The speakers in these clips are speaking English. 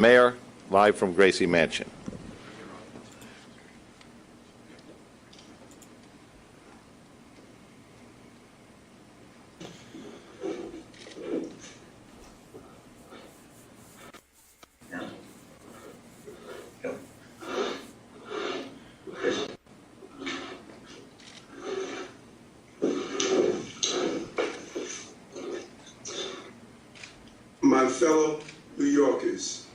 Mayor, live from Gracie Mansion. My fellow New Yorkers,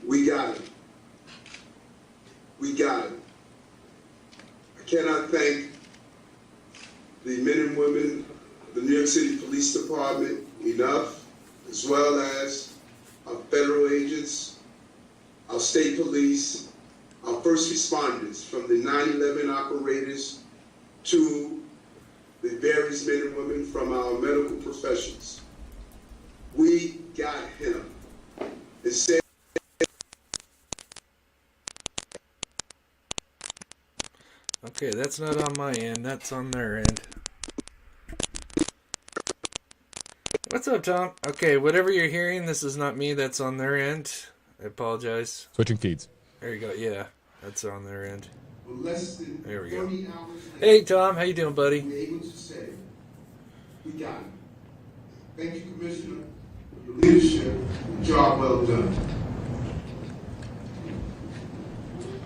we got it. We got it. I cannot thank the men and women of the New York City Police Department enough, as well as our federal agents, our state police, our first responders, from the 9/11 operators to the various men and women from our medical professions. We got him. It said. Okay, that's not on my end. That's on their end. What's up, Tom? Okay, whatever you're hearing, this is not me. That's on their end. I apologize. Switching feeds. There you go. Yeah, that's on their end. There we go. Later, Hey, Tom. How you doing, buddy? we're able to say, we got him. Thank you, Commissioner, for your leadership. Job well done.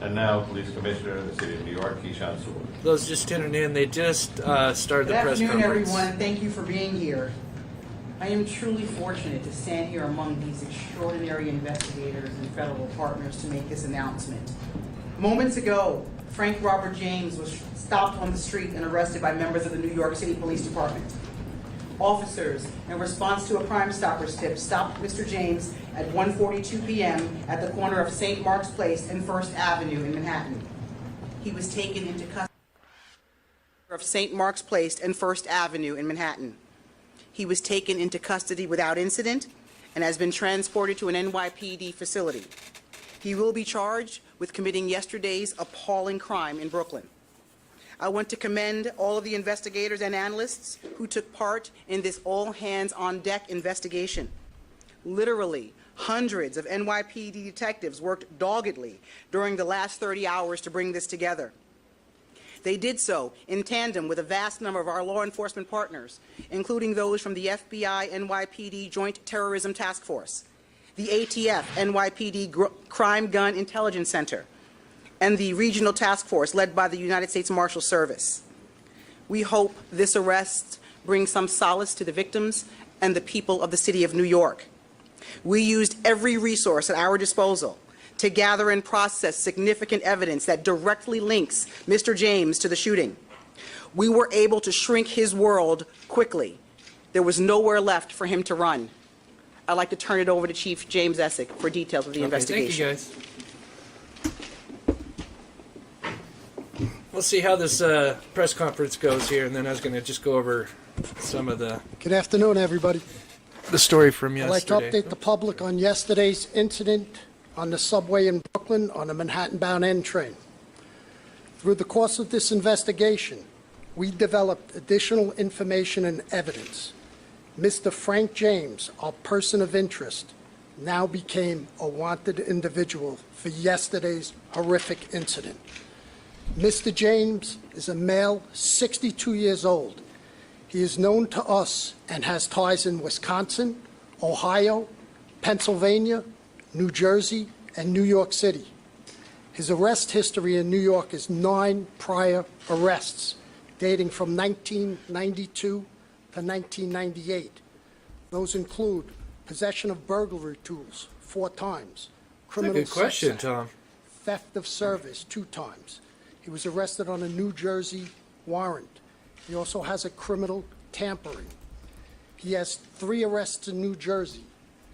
And now, Police Commissioner of the City of New York, Keyshawn Sewell. Those just tuning in, they just started the press Good afternoon, conference. everyone. Thank you for being here. I am truly fortunate to stand here among these extraordinary investigators and federal partners to make this announcement. Moments ago, Frank Robert James was stopped on the street and arrested by members of the New York City Police Department. Officers, in response to a Crime Stoppers tip, stopped Mr. James at 1:42 p.m. at the corner of St. Mark's Place and First Avenue in Manhattan. He was taken into custody of St. Mark's Place and First Avenue in Manhattan. He was taken into custody without incident and has been transported to an NYPD facility. He will be charged with committing yesterday's appalling crime in Brooklyn. I want to commend all of the investigators and analysts who took part in this all-hands-on-deck investigation. Literally, hundreds of NYPD detectives worked doggedly during the last 30 hours to bring this together. They did so in tandem with a vast number of our law enforcement partners, including those from the FBI NYPD Joint Terrorism Task Force, the ATF NYPD Crime Gun Intelligence Center, and the Regional Task Force led by the United States Marshal Service. We hope this arrest brings some solace to the victims and the people of the city of New York. We used every resource at our disposal to gather and process significant evidence that directly links Mr. James to the shooting. We were able to shrink his world quickly. There was nowhere left for him to run. I'd like to turn it over to Chief James Essick for details of the investigation. Thank you, guys. We'll see how this press conference goes here, and then I was going to just go over some of the Good afternoon, everybody. story from I'd like to yesterday. update the public on yesterday's incident on the subway in Brooklyn on a Manhattan-bound N train. Through the course of this investigation, we developed additional information and evidence. Mr. Frank James, our person of interest, now became a wanted individual for yesterday's horrific incident. Mr. James is a male, 62 years old. He is known to us and has ties in Wisconsin, Ohio, Pennsylvania, New Jersey, and New York City. His arrest history in New York is 9 prior arrests, dating from 1992 to 1998. Those include possession of burglary tools 4 times, criminal Good question, sex act, Tom. theft of service 2 times. He was arrested on a New Jersey warrant. He also has a criminal tampering. He has 3 arrests in New Jersey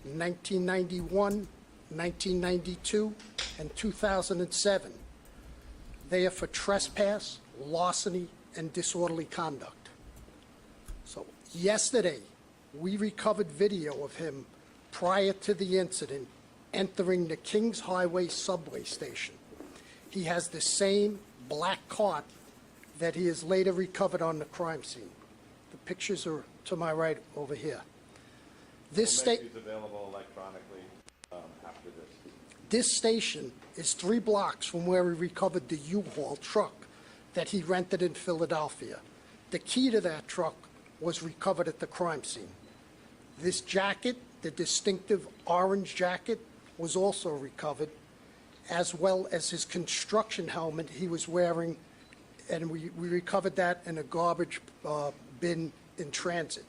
in 1991, 1992, and 2007. They are for trespass, larceny, and disorderly conduct. So yesterday, we recovered video of him prior to the incident entering the Kings Highway subway station. He has the same black cart that he has later recovered on the crime scene. The pictures are to my right over here. This We'll state. make these available electronically after this. This station is 3 blocks from where he recovered the U-Haul truck that he rented in Philadelphia. The key to that truck was recovered at the crime scene. This jacket, the distinctive orange jacket, was also recovered, as well as his construction helmet he was wearing, and we recovered that in a garbage bin in transit.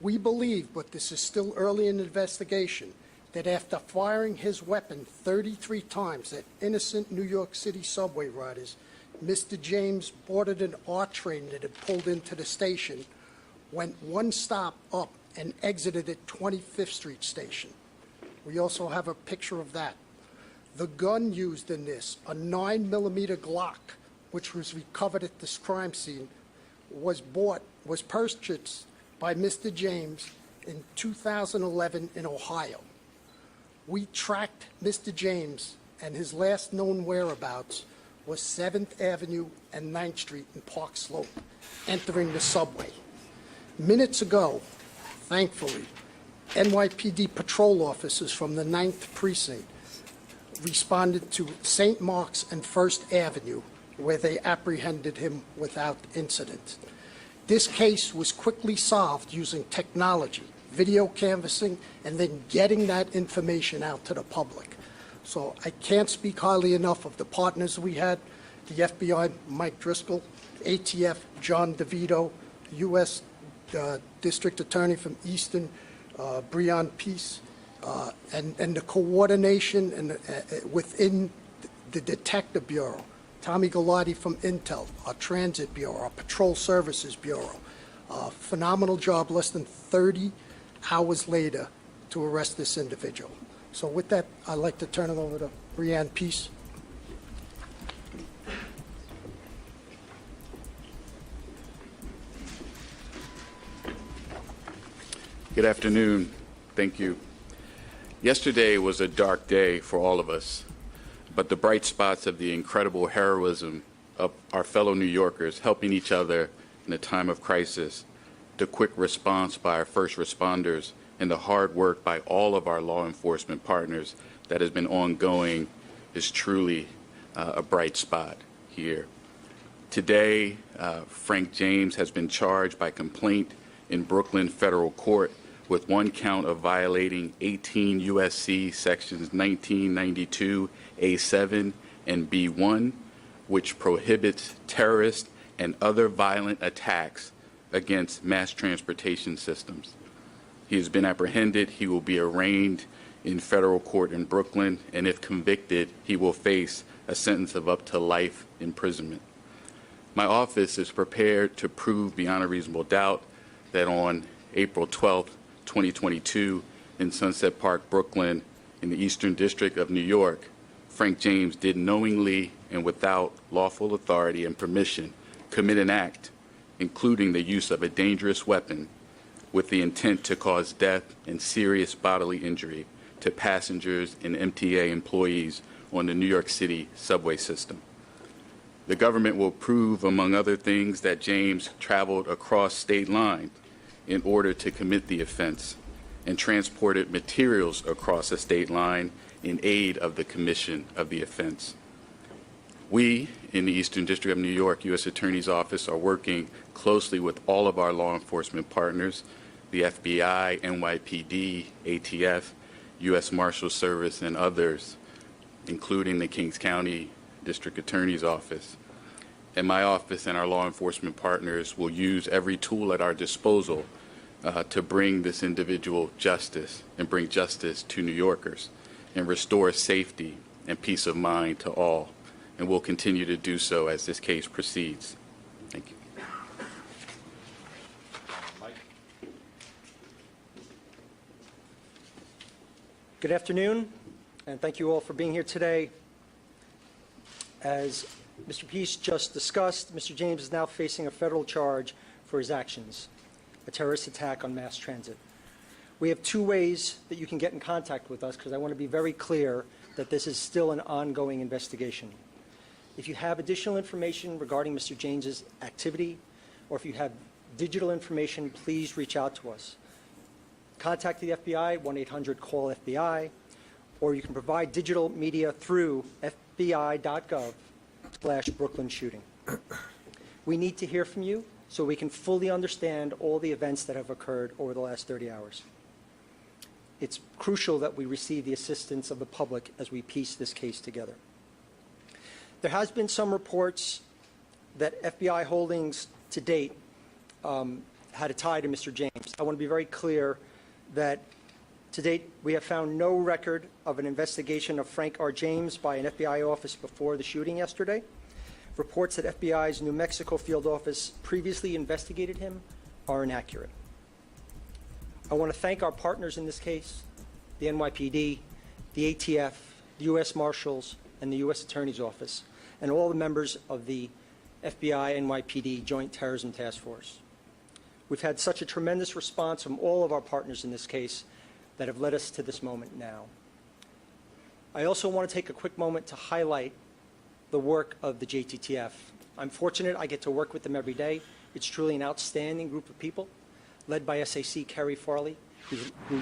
We believe, but this is still early in the investigation, that after firing his weapon 33 times at innocent New York City subway riders, Mr. James boarded an R train that had pulled into the station, went one stop up, and exited at 25th Street Station. We also have a picture of that. The gun used in this, a 9mm Glock, which was recovered at this crime scene, was purchased by Mr. James in 2011 in Ohio. We tracked Mr. James, and his last known whereabouts was 7th Avenue and 9th Street in Park Slope, entering the subway. Minutes ago, thankfully, NYPD patrol officers from the 9th Precinct responded to St. Mark's and 1st Avenue, where they apprehended him without incident. This case was quickly solved using technology, video canvassing, and then getting that information out to the public. So I can't speak highly enough of the partners we had, the FBI, Mike Driscoll, ATF, John DeVito, U.S. District Attorney from Eastern, Breon Peace, and the coordination and within the Detective Bureau, Tommy Galati from Intel, our Transit Bureau, our Patrol Services Bureau. Phenomenal job, less than 30 hours later to arrest this individual. So with that, I'd like to turn it over to Breon Peace. Good afternoon. Thank you. Yesterday was a dark day for all of us, but the bright spots of the incredible heroism of our fellow New Yorkers helping each other in a time of crisis, the quick response by our first responders, and the hard work by all of our law enforcement partners that has been ongoing is truly a bright spot here. Today, Frank James has been charged by complaint in Brooklyn Federal Court with 1 count of violating 18 U.S.C. sections 1992 A7 and B1, which prohibits terrorist and other violent attacks against mass transportation systems. He has been apprehended. He will be arraigned in federal court in Brooklyn, and if convicted, he will face a sentence of up to life imprisonment. My office is prepared to prove beyond a reasonable doubt that on April 12, 2022, in Sunset Park, Brooklyn, in the Eastern District of New York, Frank James did knowingly and without lawful authority and permission commit an act, including the use of a dangerous weapon, with the intent to cause death and serious bodily injury to passengers and MTA employees on the New York City subway system. The government will prove, among other things, that James traveled across state lines in order to commit the offense and transported materials across a state line in aid of the commission of the offense. We, in the Eastern District of New York U.S. Attorney's Office, are working closely with all of our law enforcement partners, the FBI, NYPD, ATF, U.S. Marshal Service, and others, including the Kings County District Attorney's Office. And my office and our law enforcement partners will use every tool at our disposal to bring this individual justice and bring justice to New Yorkers and restore safety and peace of mind to all. And we'll continue to do so as this case proceeds. Thank you. Mike? Good afternoon, and thank you all for being here today. As Mr. Peace just discussed, Mr. James is now facing a federal charge for his actions, a terrorist attack on mass transit. We have 2 ways that you can get in contact with us, because I want to be very clear that this is still an ongoing investigation. If you have additional information regarding Mr. James's activity, or if you have digital information, please reach out to us. Contact the FBI, 1-800-CALL-FBI, or you can provide digital media through fbi.gov/Brooklyn shooting. We need to hear from you so we can fully understand all the events that have occurred over the last 30 hours. It's crucial that we receive the assistance of the public as we piece this case together. There has been some reports that FBI holdings to date had a tie to Mr. James. I want to be very clear that to date we have found no record of an investigation of Frank R. James by an FBI office before the shooting yesterday. Reports that FBI's New Mexico field office previously investigated him are inaccurate. I want to thank our partners in this case, the NYPD, the ATF, the U.S. Marshals, and the U.S. Attorney's Office, and all the members of the FBI NYPD Joint Terrorism Task Force. We've had such a tremendous response from all of our partners in this case that have led us to this moment now. I also want to take a quick moment to highlight the work of the JTTF. I'm fortunate I get to work with them every day. It's truly an outstanding group of people, led by SAC Kerry Farley, who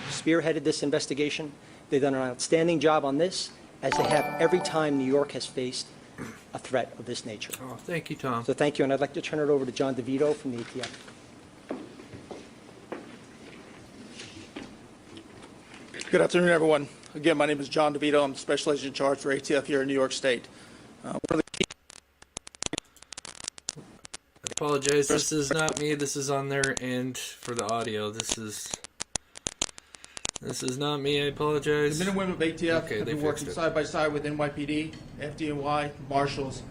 spearheaded this investigation. They've done an outstanding job on this, as they have every time New York has faced a threat of this nature. Oh, thank you, Tom. So thank you, and I'd like to turn it over to John DeVito from the ATF. Good afternoon, everyone. Again, my name is John DeVito. I'm Special Agent in Charge for ATF here in New York State. I apologize. This is not me. This is on their end for the audio. This is not me. I apologize. The men and women of ATF Okay, have they been working fixed it. side by side with NYPD, FDNY, Marshals,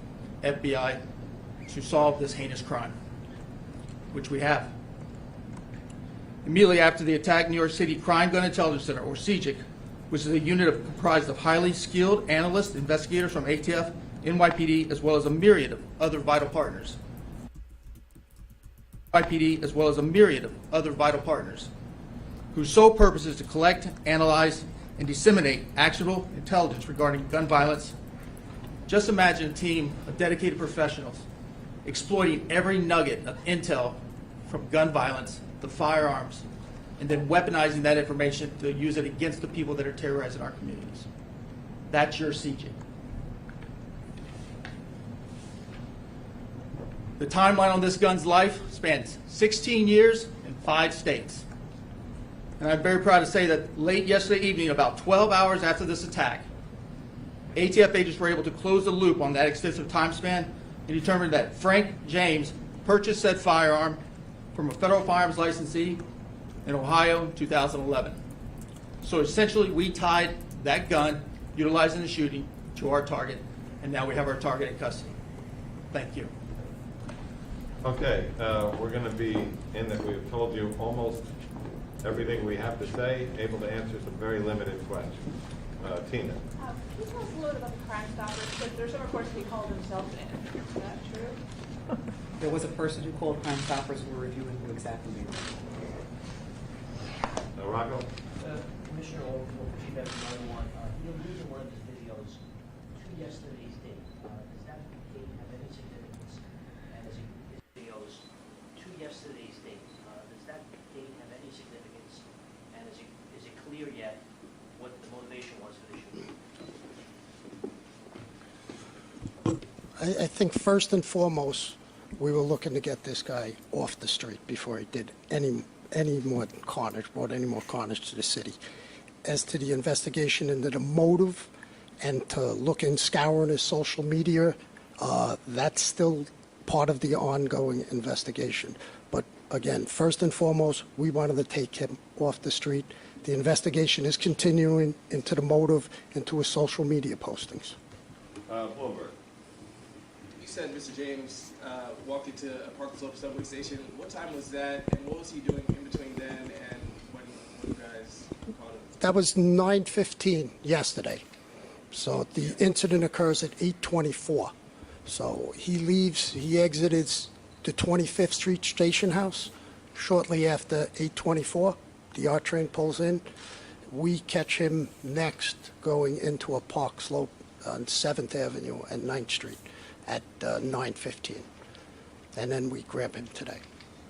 FBI to solve this heinous crime, which we have. Immediately after the attack, New York City Crime Gun Intelligence Center, or CGIC, which is a unit comprised of highly skilled analysts, investigators from ATF, NYPD, as well as a myriad of other vital partners. Whose sole purpose is to collect, analyze, and disseminate actionable intelligence regarding gun violence. Just imagine a team of dedicated professionals exploiting every nugget of intel from gun violence to firearms, and then weaponizing that information to use it against the people that are terrorizing our communities. That's your CJ. The timeline on this gun's life spans 16 years and 5 states. And I'm very proud to say that late yesterday evening, about 12 hours after this attack, ATF agents were able to close the loop on that extensive time span and determine that Frank James purchased said firearm from a federal firearms licensee in Ohio in 2011. So essentially, we tied that gun, utilizing the shooting, to our target, and now we have our target in custody. Thank you. Okay, we're going to be in that we've told you almost everything we have to say, able to answer some very limited questions. Tina. Can you tell us a little bit about the Crime Stoppers? Because there's some reports that he called himself in. Is that true? There was a person who called Crime Stoppers. We're reviewing who exactly they were. Rocco? Commissioner Overflow, Chief F91, you're using one of his videos to yesterday's date. Does that date have any significance? And as his videos to yesterday's date, does that date have any significance? And is it clear yet what the motivation was for the shooting? I think first and foremost, we were looking to get this guy off the street before he did any more carnage, brought any more carnage to the city. As to the investigation into the motive and to look and scouring his social media, that's still part of the ongoing investigation. But again, first and foremost, we wanted to take him off the street. The investigation is continuing into the motive, into his social media postings. Bloomberg. You said Mr. James walked into a Park Slope subway station. What time was that, and what was he doing in between then and when you guys caught him? That was 9:15 yesterday. So the incident occurs at 8:24. So he exited the 25th Street Station House shortly after 8:24. The R train pulls in. We catch him next going into a Park Slope on 7th Avenue and 9th Street at 9:15. And then we grab him today.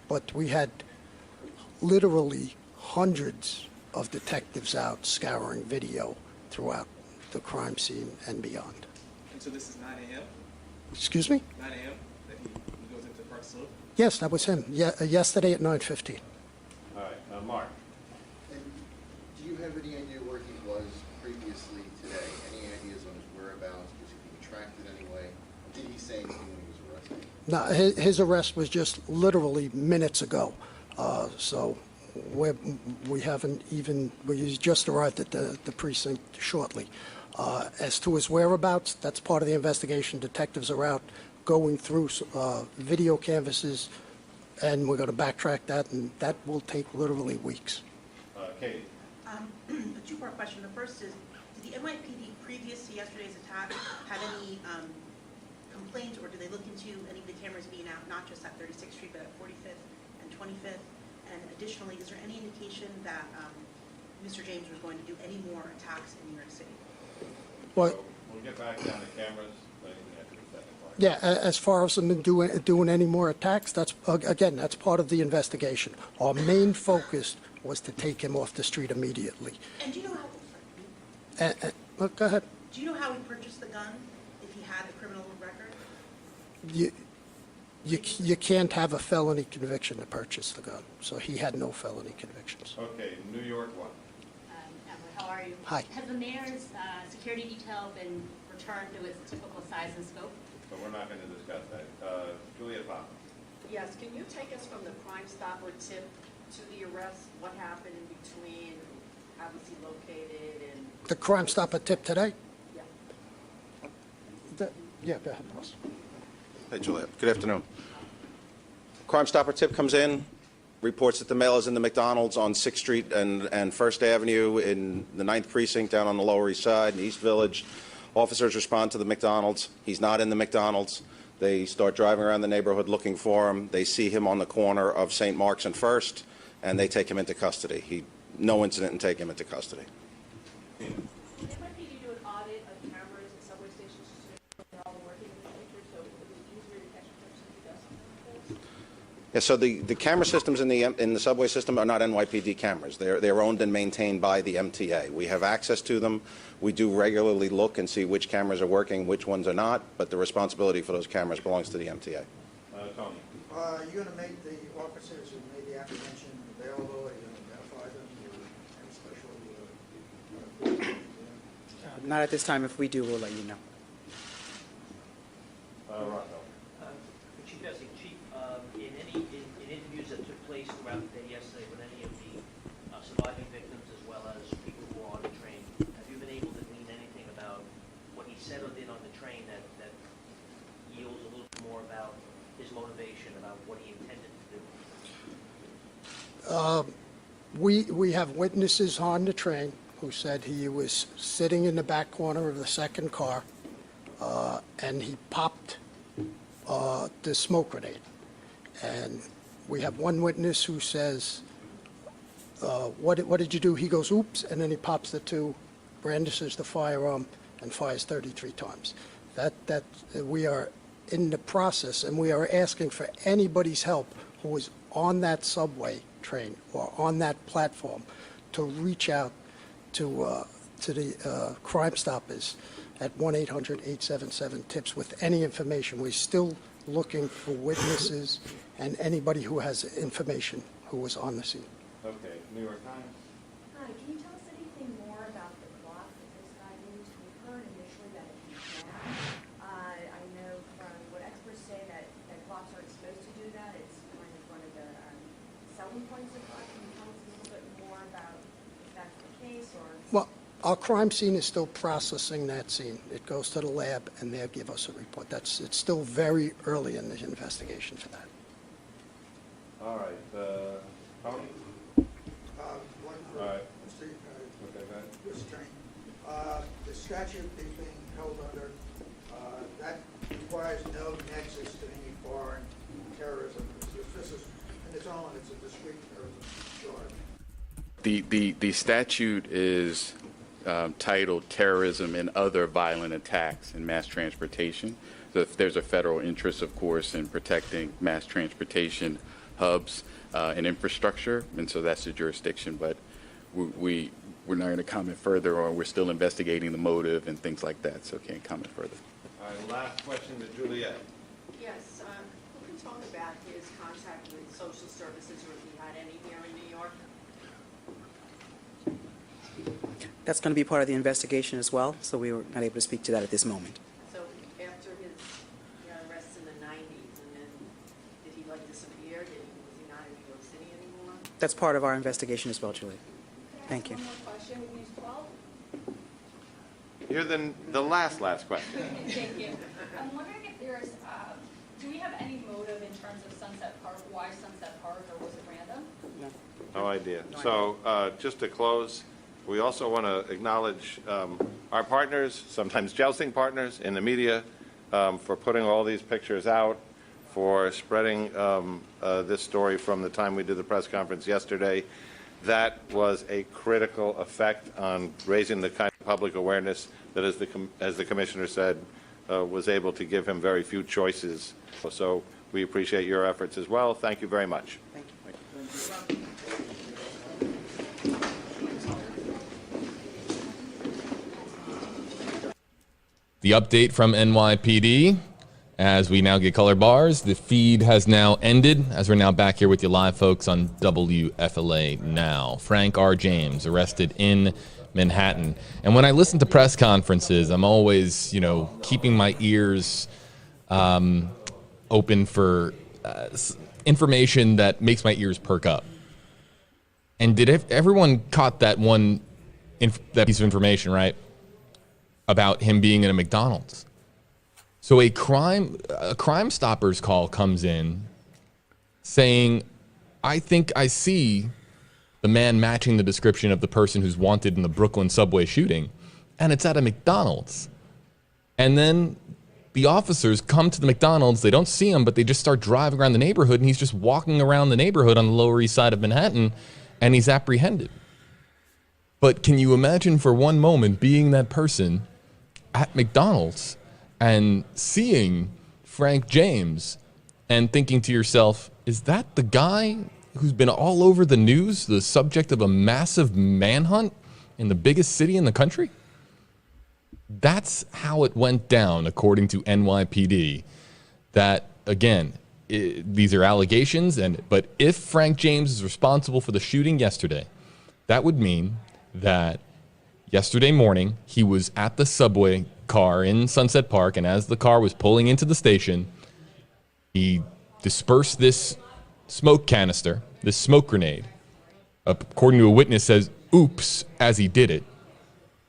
But we had literally hundreds of detectives out scouring video throughout the crime scene and beyond. And so this is 9 a.m.? Excuse me? 9 a.m. that he goes into Park Slope? Yes, that was him. Yesterday at 9:15. All right, Mark. And do you have any idea where he was previously today? Any ideas on his whereabouts? Was he being tracked in any way? Did he say anything when he was arrested? No, his arrest was just literally minutes ago. So we haven't even, we just arrived at the precinct shortly. As to his whereabouts, that's part of the investigation. Detectives are out going through video canvases, and we're going to backtrack that, and that will take literally weeks. Katie. A two-part question. The first is, did the NYPD previous to yesterday's attack have any complaints, or do they look into any of the cameras being out, not just at 36th Street, but at 45th and 25th? And additionally, is there any indication that Mr. James was going to do any more attacks in New York City? Well, So we'll get back down to cameras. After the second part. yeah, as far as them doing any more attacks, that's, again, that's part of the investigation. Our main focus was to take him off the street immediately. And do you know how? Well, go ahead. Do you know how he purchased the gun? If he had a criminal record? You can't have a felony conviction to purchase the gun, so he had no felony convictions. Okay, New York one. Emily, how are you? Hi. Has the mayor's security detail been returned to its typical size and scope? So we're not going to discuss that. Julia Papa. Yes, can you take us from the Crime Stopper tip to the arrest? What happened in between? How was he located? And The Crime Stopper tip today? yeah. Yeah, go ahead, boss. Hey, Juliet. Good afternoon. Crime Stopper tip comes in, reports that the male is in the McDonald's on 6th Street and 1st Avenue in the 9th Precinct down on the Lower East Side in East Village. Officers respond to the McDonald's. He's not in the McDonald's. They start driving around the neighborhood looking for him. They see him on the corner of St. Mark's and 1st, and they take him into custody. No incident and take him into custody. Did NYPD do an audit of cameras at subway stations to make sure they're all working in the future, so it was easier to catch a person who does something like this? Yeah, so the camera systems in the subway system are not NYPD cameras. They're owned and maintained by the MTA. We have access to them. We do regularly look and see which cameras are working, which ones are not, but the responsibility for those cameras belongs to the MTA. Tony. You're going to make the officers who made the apprehension available? Are you going to identify them or any special? Not at this time. If we do, we'll let you know. Rocco. Chief Bessie, Chief, in interviews that took place throughout the day yesterday with any of the surviving victims as well as people who were on the train, have you been able to glean anything about what he said or did on the train that yields a little bit more about his motivation, about what he intended to do? We have witnesses on the train who said he was sitting in the back corner of the second car, and he popped the smoke grenade. And we have one witness who says, what did you do? He goes, oops, and then he pops the two, brandishes the firearm, and fires 33 times. That we are in the process, and we are asking for anybody's help who is on that subway train or on that platform to reach out to the Crime Stoppers at 1-800-877-TIPS with any information. We're still looking for witnesses and anybody who has information who was on the scene. Okay, New York Times. Hi, can you tell us anything more about the clock that this guy used? We heard initially that it was bad. I know from what experts say that clocks aren't supposed to do that. It's kind of one of the selling points of clock. Can you tell us a little bit more about if that's the case or? Well, our crime scene is still processing that scene. It goes to the lab, and they'll give us a report. It's still very early in the investigation for that. All right, Tony? One for All right. Mr. Okay, go ahead. Attorney. The statute he's being held under, that requires no nexus to any foreign terrorism. This is, in its own, it's a discrete terrorism charge. The statute is titled Terrorism and Other Violent Attacks in Mass Transportation. So there's a federal interest, of course, in protecting mass transportation hubs and infrastructure, and so that's the jurisdiction. But we're not going to comment further, or we're still investigating the motive and things like that, so can't comment further. All right, last question to Juliet. Yes, who can talk about his contact with social services, or if he had any here in New York? That's going to be part of the investigation as well, so we were not able to speak to that at this moment. So after his arrest in the 90s, and then did he like disappear? Was he not in New York City anymore? That's part of our investigation as well, Julie. Thank you. One more question, News 12. You're the last question. Thank you. I'm wondering if there's, do we have any motive in terms of Sunset Park? Why Sunset Park, or was it random? No idea. So just to close, we also want to acknowledge our partners, sometimes jousting partners in the media, for putting all these pictures out, for spreading this story from the time we did the press conference yesterday. That was a critical effect on raising the kind of public awareness that, as the commissioner said, was able to give him very few choices. So we appreciate your efforts as well. Thank you very much. Thank you. The update from NYPD as we now get color bars. The feed has now ended as we're now back here with you live, folks, on WFLA Now. Frank R. James arrested in Manhattan. And when I listen to press conferences, I'm always, keeping my ears open for information that makes my ears perk up. And did everyone caught that that piece of information, right? About him being in a McDonald's. So a Crime Stoppers call comes in saying, I think I see the man matching the description of the person who's wanted in the Brooklyn subway shooting, and it's at a McDonald's. And then the officers come to the McDonald's, they don't see him, but they just start driving around the neighborhood, and he's just walking around the neighborhood on the Lower East Side of Manhattan, and he's apprehended. But can you imagine for one moment being that person at McDonald's and seeing Frank James and thinking to yourself, is that the guy who's been all over the news, the subject of a massive manhunt in the biggest city in the country? That's how it went down, according to NYPD. That, again, these are allegations, but if Frank James is responsible for the shooting yesterday, that would mean that yesterday morning, he was at the subway car in Sunset Park, and as the car was pulling into the station, he dispersed this smoke canister, this smoke grenade. According to a witness, says, oops, as he did it.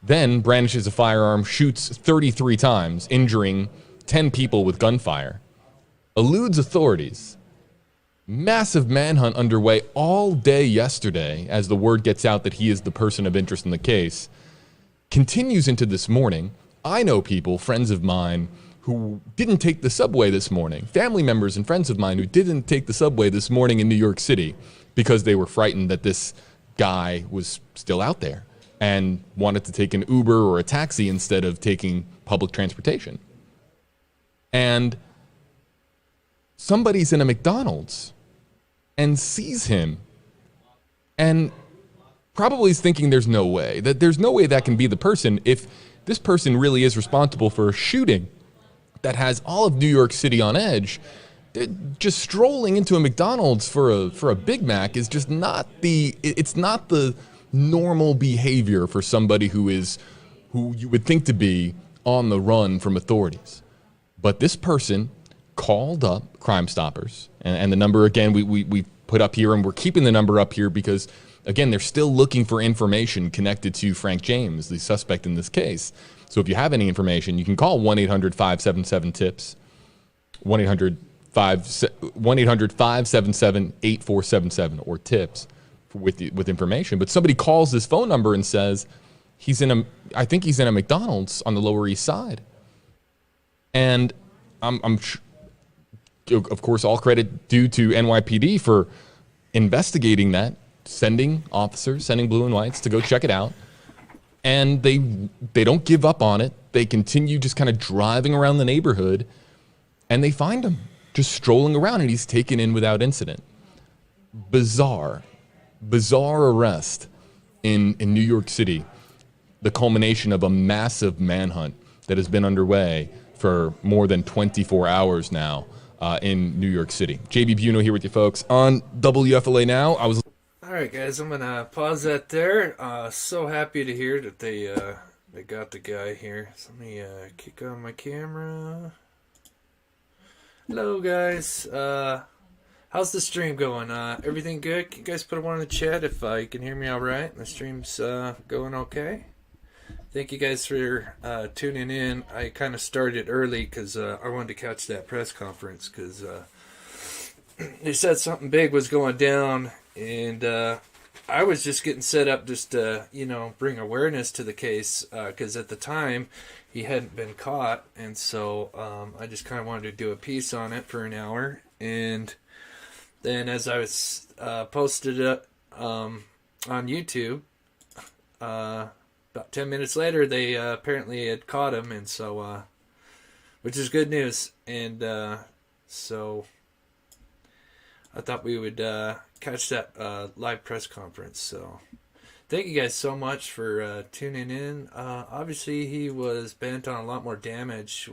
Then brandishes a firearm, shoots 33 times, injuring 10 people with gunfire. Eludes authorities. Massive manhunt underway all day yesterday as the word gets out that he is the person of interest in the case. Continues into this morning. I know people, friends of mine, who didn't take the subway this morning. Family members and friends of mine who didn't take the subway this morning in New York City because they were frightened that this guy was still out there and wanted to take an Uber or a taxi instead of taking public transportation. And somebody's in a McDonald's and sees him and probably is thinking there's no way that can be the person if this person really is responsible for a shooting that has all of New York City on edge. Just strolling into a McDonald's for a Big Mac is just not the normal behavior for somebody who you would think to be on the run from authorities. But this person called up Crime Stoppers, and the number, again, we put up here, and we're keeping the number up here because, again, they're still looking for information connected to Frank James, the suspect in this case. So if you have any information, you can call 1-800-577-TIPS, 1-800-577-8477, or TIPS with information. But somebody calls this phone number and says, I think he's in a McDonald's on the Lower East Side. And of course, all credit due to NYPD for investigating that, sending officers, sending blue and whites to go check it out. And they don't give up on it. They continue just kind of driving around the neighborhood, and they find him just strolling around, and he's taken in without incident. bizarre arrest in New York City, the culmination of a massive manhunt that has been underway for more than 24 hours now in New York City. JB Buno here with you folks on WFLA Now. All right, guys, I'm gonna pause that there. So happy to hear that they got the guy here. So let me kick on my camera. Hello, guys. How's the stream going? Everything good? Can you guys put one in the chat if you can hear me all right? The stream's going okay. Thank you guys for tuning in. I kind of started early because I wanted to catch that press conference because they said something big was going down, and I was just getting set up just to, bring awareness to the case because at the time he hadn't been caught, and so I just kind of wanted to do a piece on it for an hour, and then as I was posted it on YouTube, about 10 minutes later, they apparently had caught him, and so, which is good news. And so I thought we would catch that live press conference. So thank you guys so much for tuning in. Obviously, he was bent on a lot more damage.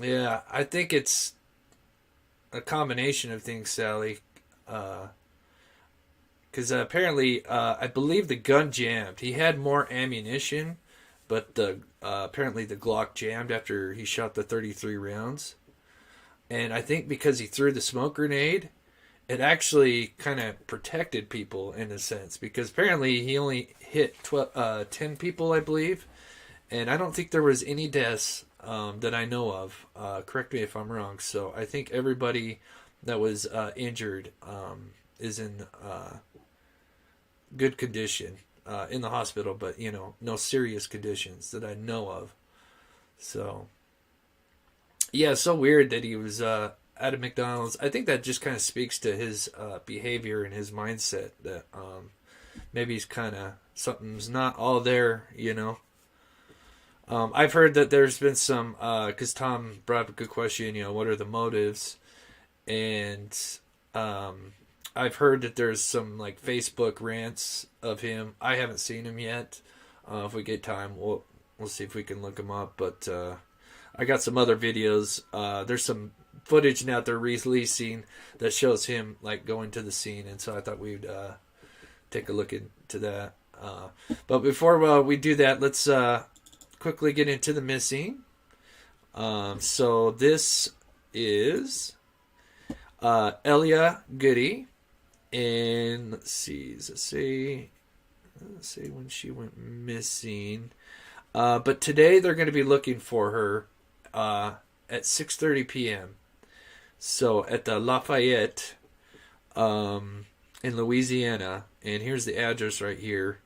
Yeah, I think it's a combination of things, Sally. Because apparently, I believe the gun jammed. He had more ammunition, but apparently the Glock jammed after he shot the 33 rounds. And I think because he threw the smoke grenade, it actually kind of protected people in a sense. Because apparently he only hit 10 people, I believe. And I don't think there was any deaths that I know of. Correct me if I'm wrong. So I think everybody that was injured is in good condition in the hospital, but no serious conditions that I know of. So yeah, it's so weird that he was at a McDonald's. I think that just kind of speaks to his behavior and his mindset that maybe he's kind of something's not all there. I've heard that there's been some because Tom brought up a good question. What are the motives? And I've heard that there's some like Facebook rants of him. I haven't seen him yet. If we get time, we'll see if we can look him up. But I got some other videos. There's some footage now they're releasing that shows him like going to the scene, and so I thought we'd take a look into that. But before we do that, let's quickly get into the missing. So this is Elia Goody. And let's see when she went missing. But today they're going to be looking for her at 6:30 p.m. So at the Lafayette in Louisiana. And here's the address right here.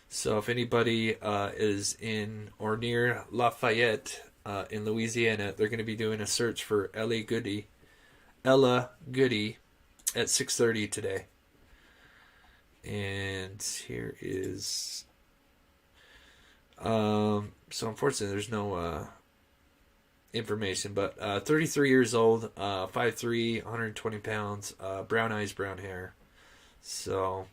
So if anybody is in or near Lafayette in Louisiana, they're going to be doing a search for Ella Goody at 6:30 today. And here is so unfortunately there's no information, but 33 years old, 5'3", 120 pounds, brown eyes, brown hair. So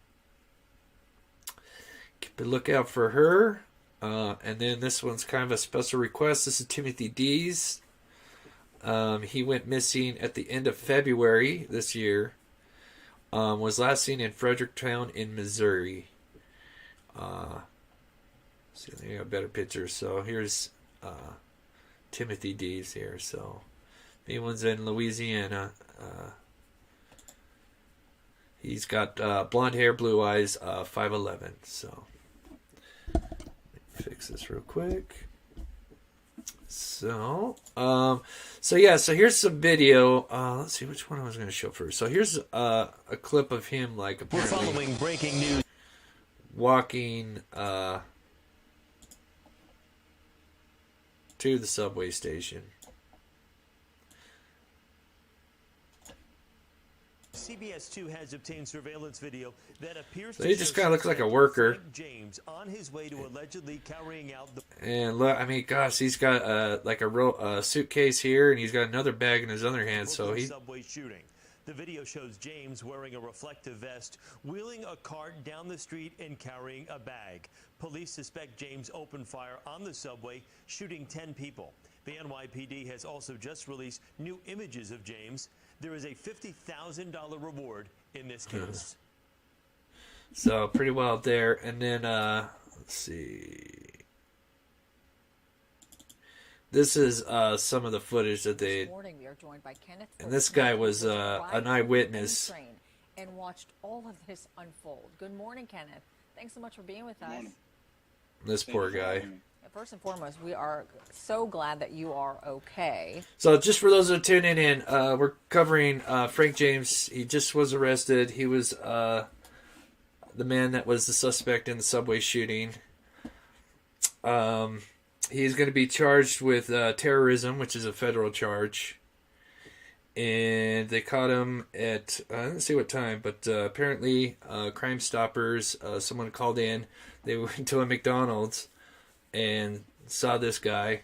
keep a lookout for her. And then this one's kind of a special request. This is Timothy Dees. He went missing at the end of February this year. Was last seen in Fredericktown in Missouri. See, I got a better picture. So here's Timothy Dees here. So if anyone's in Louisiana, he's got blonde hair, blue eyes, 5'11". So let me fix this real quick. So here's some video. Let's see which one I was going to show first. So here's a clip of him, like, apparently we're following breaking news, walking to the subway station. CBS 2 has obtained surveillance video that appears So to he just show kind of looks like a suspect worker. Frank James on his way to allegedly carrying out the And look, I mean, gosh, he's got like a real suitcase here, and he's got another bag in his other hand. So Brooklyn he, subway shooting. The video shows James wearing a reflective vest, wheeling a cart down the street and carrying a bag. Police suspect James opened fire on the subway, shooting 10 people. The NYPD has also just released new images of James. There is a $50,000 reward in this case. so pretty wild there. And then let's see. This is some of the footage that they. This morning we are joined by Kenneth. And this guy was an eyewitness. And watched all of this unfold. Good morning, Kenneth. Thanks so much for being with us. This poor guy. First and foremost, we are so glad that you are okay. So just for those that are tuning in, we're covering Frank James. He just was arrested. He was the man that was the suspect in the subway shooting. He's going to be charged with terrorism, which is a federal charge. And they caught him at, I didn't see what time, but apparently Crime Stoppers, someone called in. They went to a McDonald's and saw this guy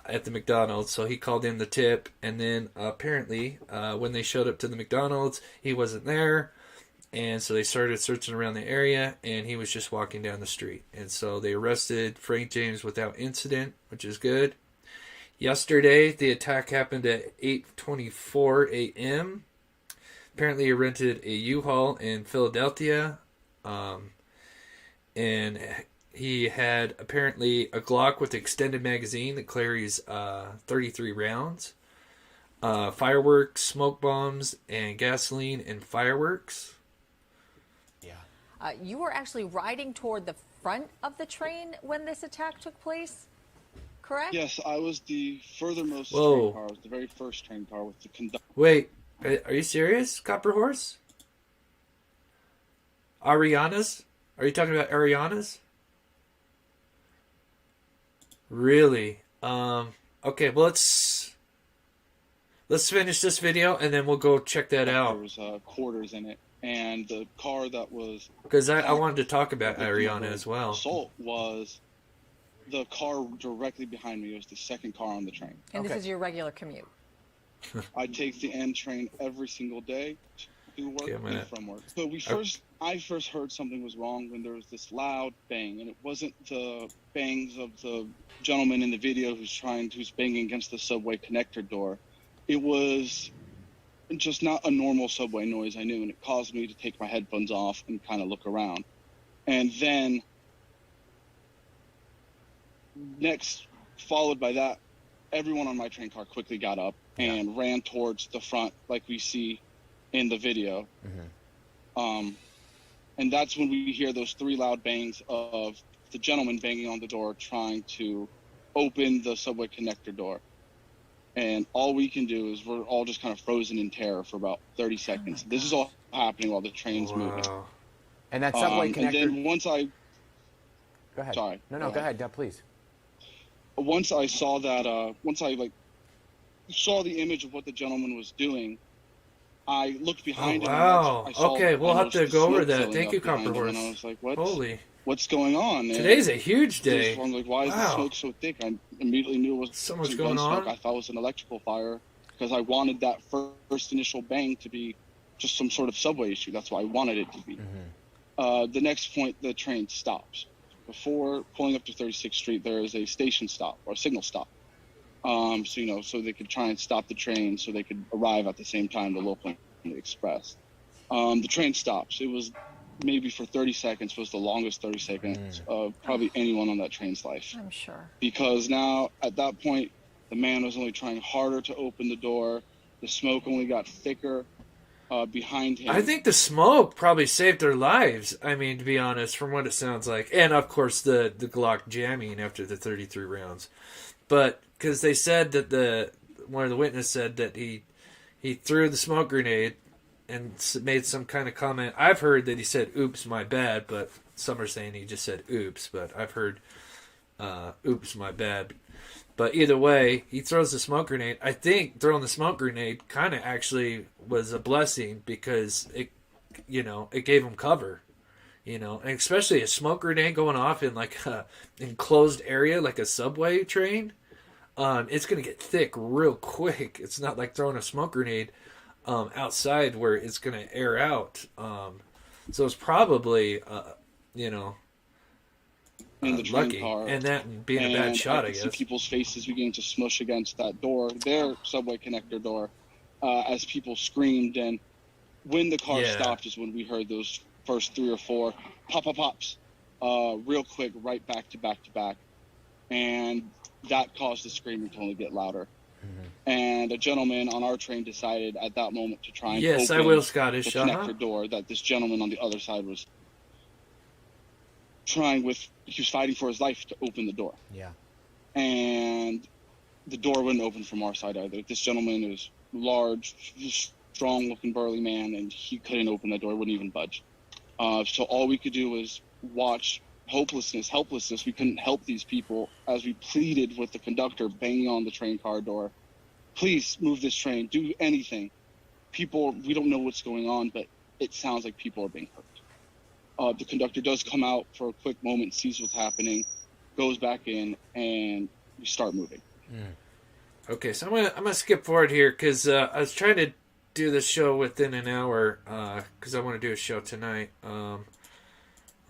at the McDonald's, so he called in the tip. And then apparently when they showed up to the McDonald's, he wasn't there. And so they started searching around the area, and he was just walking down the street. And so they arrested Frank James without incident, which is good. Yesterday, the attack happened at 8:24 a.m. Apparently, he rented a U-Haul in Philadelphia. And he had apparently a Glock with extended magazine that carries 33 rounds. Fireworks, smoke bombs, and gasoline and fireworks. You were actually riding toward the front of the train when this attack took place, correct? Yes, I was the furthermost Whoa. train car. I was the very first train car with the conductor. Wait, are you serious, Copper Horse? Ariana's? Are you talking about Ariana's? Really? Okay, well, let's finish this video and then we'll go check that out. There was quarters in it, and the car that was Because I wanted to talk about Ariana as well. assault was the car directly behind me. It was the second car on the train. And this is your regular commute. I take the N train every single day to work and from work. So I first heard something was wrong when there was this loud bang, and it wasn't the bangs of the gentleman in the video who's banging against the subway connector door. It was just not a normal subway noise I knew, and it caused me to take my headphones off and kind of look around. And then next, followed by that, everyone on my train car quickly got up and ran towards the front like we see in the video. And that's when we hear those three loud bangs of the gentleman banging on the door trying to open the subway connector door. And all we can do is we're all just kind of frozen in terror for about 30 seconds. This is all happening while the train's moving. And that subway connector... And then once I... Go ahead. Sorry. No, go ahead. Please. Once I saw that, once I saw the image of what the gentleman was doing, I looked behind him. Wow. I saw Okay, we'll have to almost go over smoke that. filling Thank up you, behind Copper him, Horse. And I was like, Holy. What's going on? And Today's a huge day. I'm like, why is the smoke so thick? I immediately knew it was So much some going gun smoke. on. I thought it was an electrical fire because I wanted that first initial bang to be just some sort of subway issue. That's what I wanted it to be. The next point, the train stops. Before pulling up to 36th Street, there is a station stop or a signal stop. So they could try and stop the train so they could arrive at the same time, the local and the express. The train stops. It was maybe for 30 seconds was the longest 30 seconds of probably anyone on that train's life. I'm sure. Because now, at that point, the man was only trying harder to open the door. The smoke only got thicker behind him. I think the smoke probably saved their lives. I mean, to be honest, from what it sounds like. And, of course, the Glock jamming after the 33 rounds. But, because they said that one of the witnesses said that he threw the smoke grenade and made some kind of comment. I've heard that he said, oops, my bad, but some are saying he just said oops. But I've heard Oops, my bad. But either way, he throws the smoke grenade. I think throwing the smoke grenade kind of actually was a blessing because it gave him cover. And especially a smoke grenade going off in like a enclosed area like a subway train, it's going to get thick real quick. It's not like throwing a smoke grenade outside where it's going to air out. So it's probably, in the train lucky. car. And that being a bad shot, I see guess. people's faces beginning to smush against that door, their subway connector door, as people screamed. And when the car stopped is when we heard those first 3 or 4 pops, real quick, right back to back to back. And that caused the screaming to only get louder. And a gentleman on our train decided at that moment to try and open I will, Scottish. the connector door that this gentleman on the other side was he was fighting for his life to open the door. Yeah. And the door wouldn't open from our side either. This gentleman is large, strong-looking, burly man, and he couldn't open the door, wouldn't even budge. So all we could do was watch helplessness. We couldn't help these people as we pleaded with the conductor banging on the train car door. Please move this train. Do anything. People, we don't know what's going on, but it sounds like people are being hurt. The conductor does come out for a quick moment, sees what's happening, goes back in, and we start moving. Okay, so I'm gonna skip forward here because I was trying to do this show within an hour because I want to do a show tonight.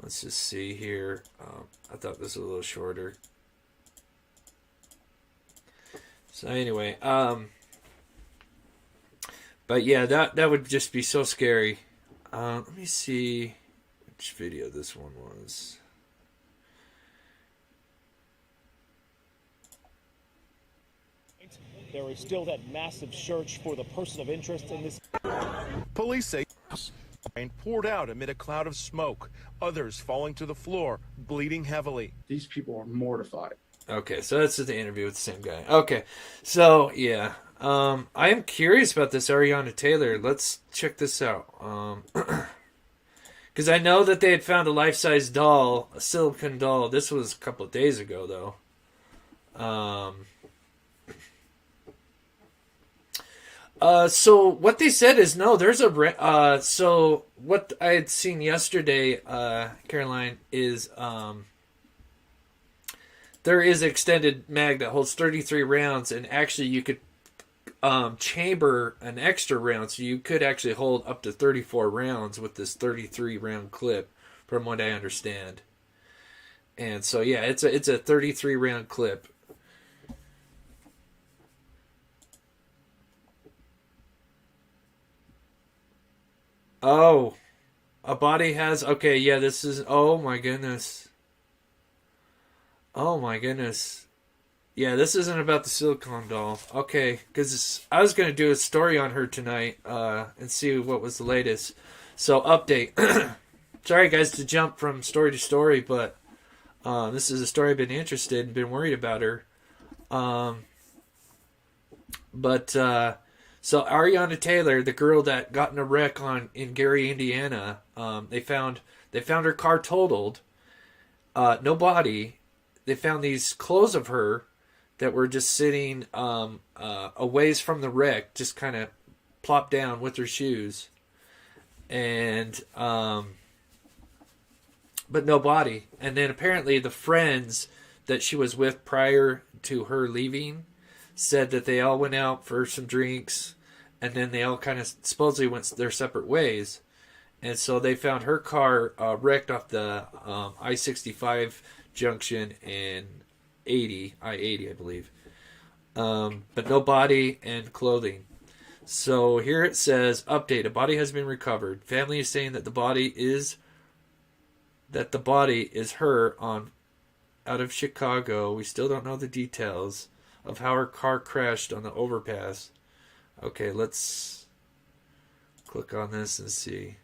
Let's just see here. I thought this was a little shorter. So anyway, but yeah, that would just be so scary. Let me see which video this one was. There is still that massive search for the person of interest in this. Police say rain poured out amid a cloud of smoke, others falling to the floor, bleeding heavily. These people are mortified. Okay, so that's the interview with the same guy. Okay, so yeah, I am curious about this Ariana Taylor. Let's check this out. Because I know that they had found a life-size doll, a silicone doll. This was a couple of days ago, though. So what they said is no. There's a so what I had seen yesterday, Caroline, is there is an extended mag that holds 33 rounds, and actually you could chamber an extra round, so you could actually hold up to 34 rounds with this 33 round clip, from what I understand. And so yeah, it's a 33 round clip. Oh, a body has, okay, yeah, this is, oh my goodness. Oh my goodness. Yeah, this isn't about the silicone doll. Okay, because I was going to do a story on her tonight and see what was the latest. So, update. Sorry, guys, to jump from story to story, but this is a story I've been interested and been worried about her. So Ariana Taylor, the girl that got in a wreck in Gary, Indiana, they found her car totaled. No body. They found these clothes of her that were just sitting a ways from the wreck, just kind of plopped down with her shoes, and but no body. And then apparently the friends that she was with prior to her leaving said that they all went out for some drinks, and then they all kind of supposedly went their separate ways. And so they found her car wrecked off the I-65 junction in I-80, I believe. But no body and clothing. So here it says, update, a body has been recovered. Family is saying that the body is her out of Chicago. We still don't know the details of how her car crashed on the overpass. Okay, let's click on this and see.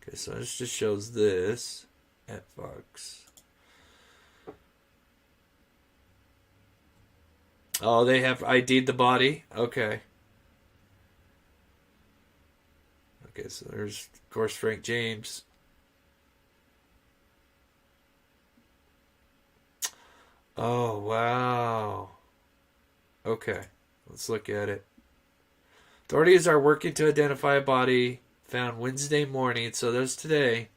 Okay, so this just shows this at Fox. Oh, they have ID'd the body? Okay. Okay, so there's, of course, Frank James. Oh, wow. Okay, let's look at it. Authorities are working to identify a body found Wednesday morning, so there's today,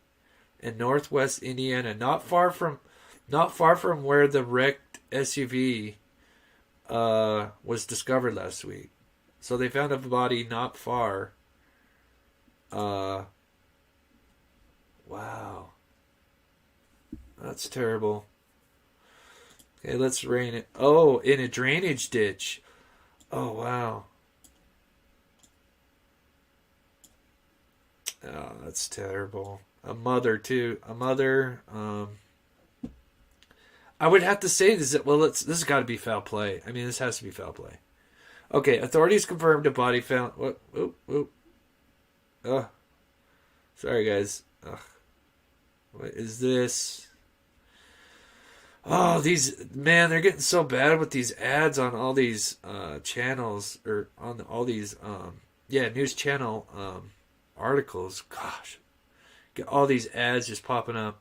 in northwest Indiana, not far from where the wrecked SUV was discovered last week. So they found a body not far. Wow. That's terrible. Okay, let's rain it. Oh, in a drainage ditch. Oh, wow. Oh, that's terrible. A mother, too. A mother. I would have to say this. Well, this has got to be foul play. I mean, this has to be foul play. Okay, authorities confirmed a body found. What? Whoop. Ugh. Sorry, guys. Ugh. What is this? Oh, they're getting so bad with these ads on all these channels, or on all these news channel articles. Gosh, get all these ads just popping up.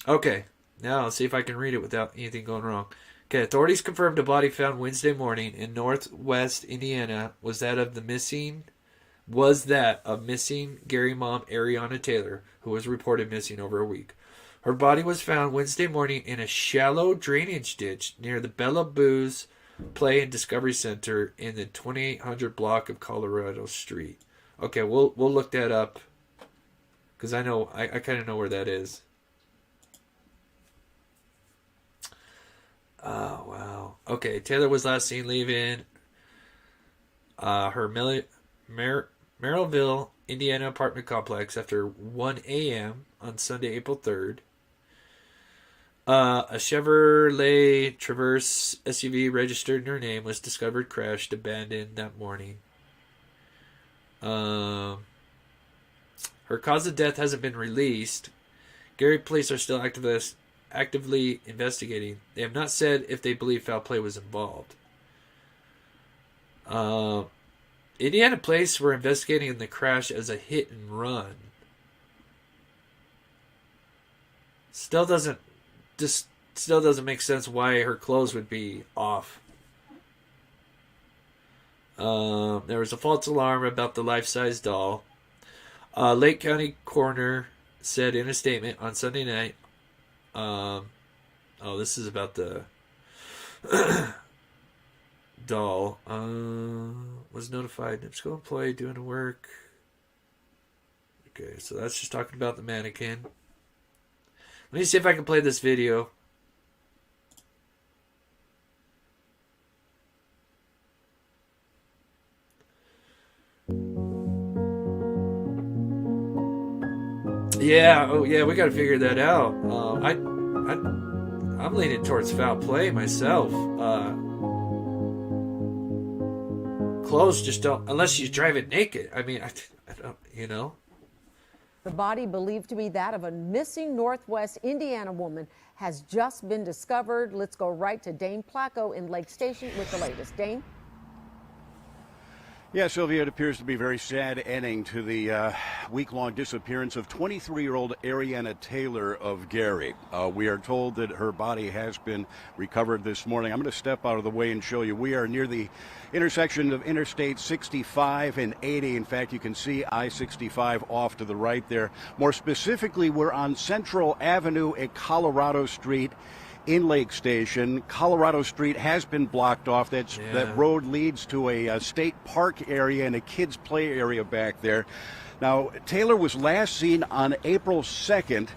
Okay, now let's see if I can read it without anything going wrong. Okay, authorities confirmed a body found Wednesday morning in northwest Indiana was that of missing Gary mom Ariana Taylor, who was reported missing over a week. Her body was found Wednesday morning in a shallow drainage ditch near the Bella Booze Play and Discovery Center in the 2800 block of Colorado Street. Okay, we'll look that up because I kind of know where that is. Oh, wow. Okay, Taylor was last seen leaving her Merrillville, Indiana apartment complex after 1 a.m. on Sunday, April 3rd. A Chevrolet Traverse SUV registered in her name was discovered crashed, abandoned that morning. Her cause of death hasn't been released. Gary police are still actively investigating. They have not said if they believe foul play was involved. Indiana police were investigating the crash as a hit and run. Still doesn't make sense why her clothes would be off. There was a false alarm about the life-size doll. Lake County coroner said in a statement on Sunday night. This is about the doll. Was notified. School employee doing the work. Okay, so that's just talking about the mannequin. Let me see if I can play this video. Yeah, we got to figure that out. I'm leaning towards foul play myself. Clothes just don't, unless you drive it naked. I mean, I don't, The body believed to be that of a missing Northwest Indiana woman has just been discovered. Let's go right to Dane Placco in Lake Station with the latest. Dane? Yeah, Sylvia, it appears to be a very sad ending to the week-long disappearance of 23-year-old Ariana Taylor of Gary. We are told that her body has been recovered this morning. I'm going to step out of the way and show you. We are near the intersection of Interstate 65 and 80. In fact, you can see I-65 off to the right there. More specifically, we're on Central Avenue at Colorado Street in Lake Station. Colorado Street has been blocked off. That road leads to a state park area and a kids' play area back there. Now, Taylor was last seen on April 2nd.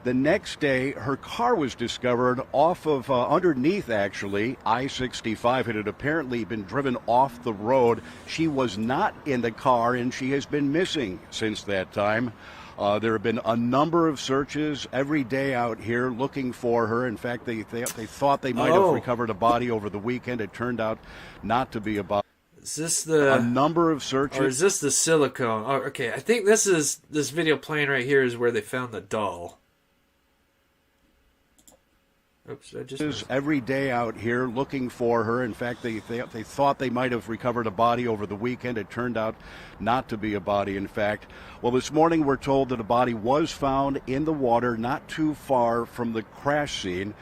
The next day, her car was discovered off of, underneath actually, I-65. It had apparently been driven off the road. She was not in the car, and she has been missing since that time. There have been a number of searches every day out here looking for her. In fact, they thought they might have recovered a body over the weekend. It turned out not to be a body. Is this a number of searches? Or is this the silicone? Oh, okay, I think this video playing right here is where they found the doll. Oops, I just every day out here looking for her. In fact, they thought they might have recovered a body over the weekend. It turned out not to be a body, in fact. Well, this morning we're told that a body was found in the water not too far from the crash scene,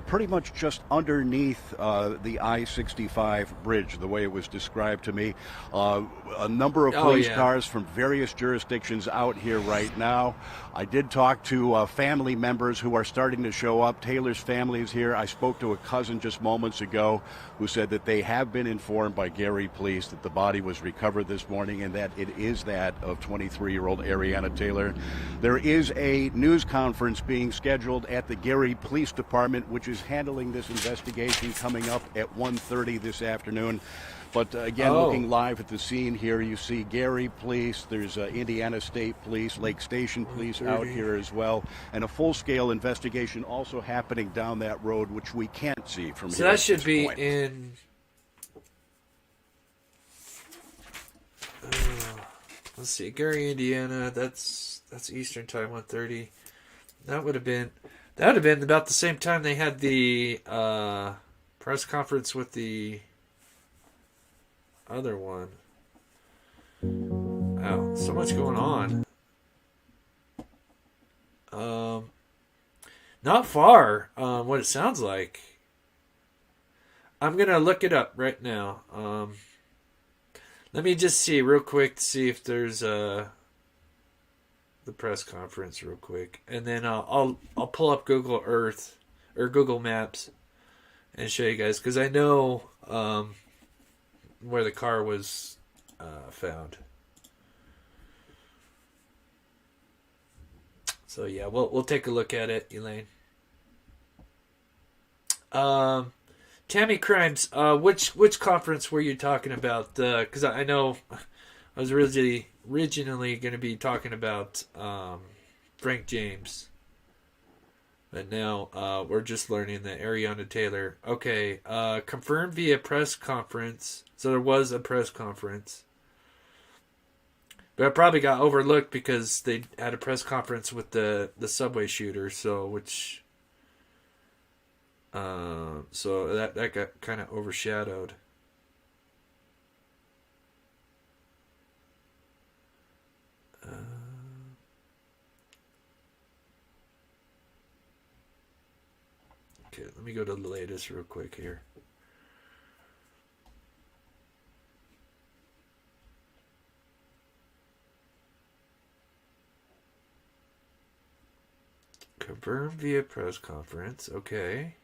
pretty much just underneath the I-65 bridge, the way it was described to me. A number of police cars from various jurisdictions out here right now. I did talk to family members who are starting to show up. Taylor's family is here. I spoke to a cousin just moments ago who said that they have been informed by Gary police that the body was recovered this morning and that it is that of 23-year-old Ariana Taylor. There is a news conference being scheduled at the Gary Police Department, which is handling this investigation, coming up at 1:30 this afternoon. But again, looking live at the scene here, you see Gary Police, there's Indiana State Police, Lake Station Police out here as well, and a full-scale investigation also happening down that road, which we can't see from here. So that should be in... let's see, Gary, Indiana, that's Eastern Time, 1:30. That would have been about the same time they had the press conference with the other one. Wow, so much going on. Not far, what it sounds like. I'm gonna look it up right now. Let me just see real quick to see if there's the press conference real quick, and then I'll pull up Google Earth or Google Maps and show you guys, because I know where the car was found. So yeah, we'll take a look at it, Elaine. Tammy Crimes, which conference were you talking about? Because I know I was originally going to be talking about Frank James, but now we're just learning that Ariana Taylor. Okay, confirmed via press conference. So there was a press conference, but it probably got overlooked because they had a press conference with the subway shooter. So so that got kind of overshadowed. Okay, let me go to the latest real quick here. Confirmed via press conference. Okay.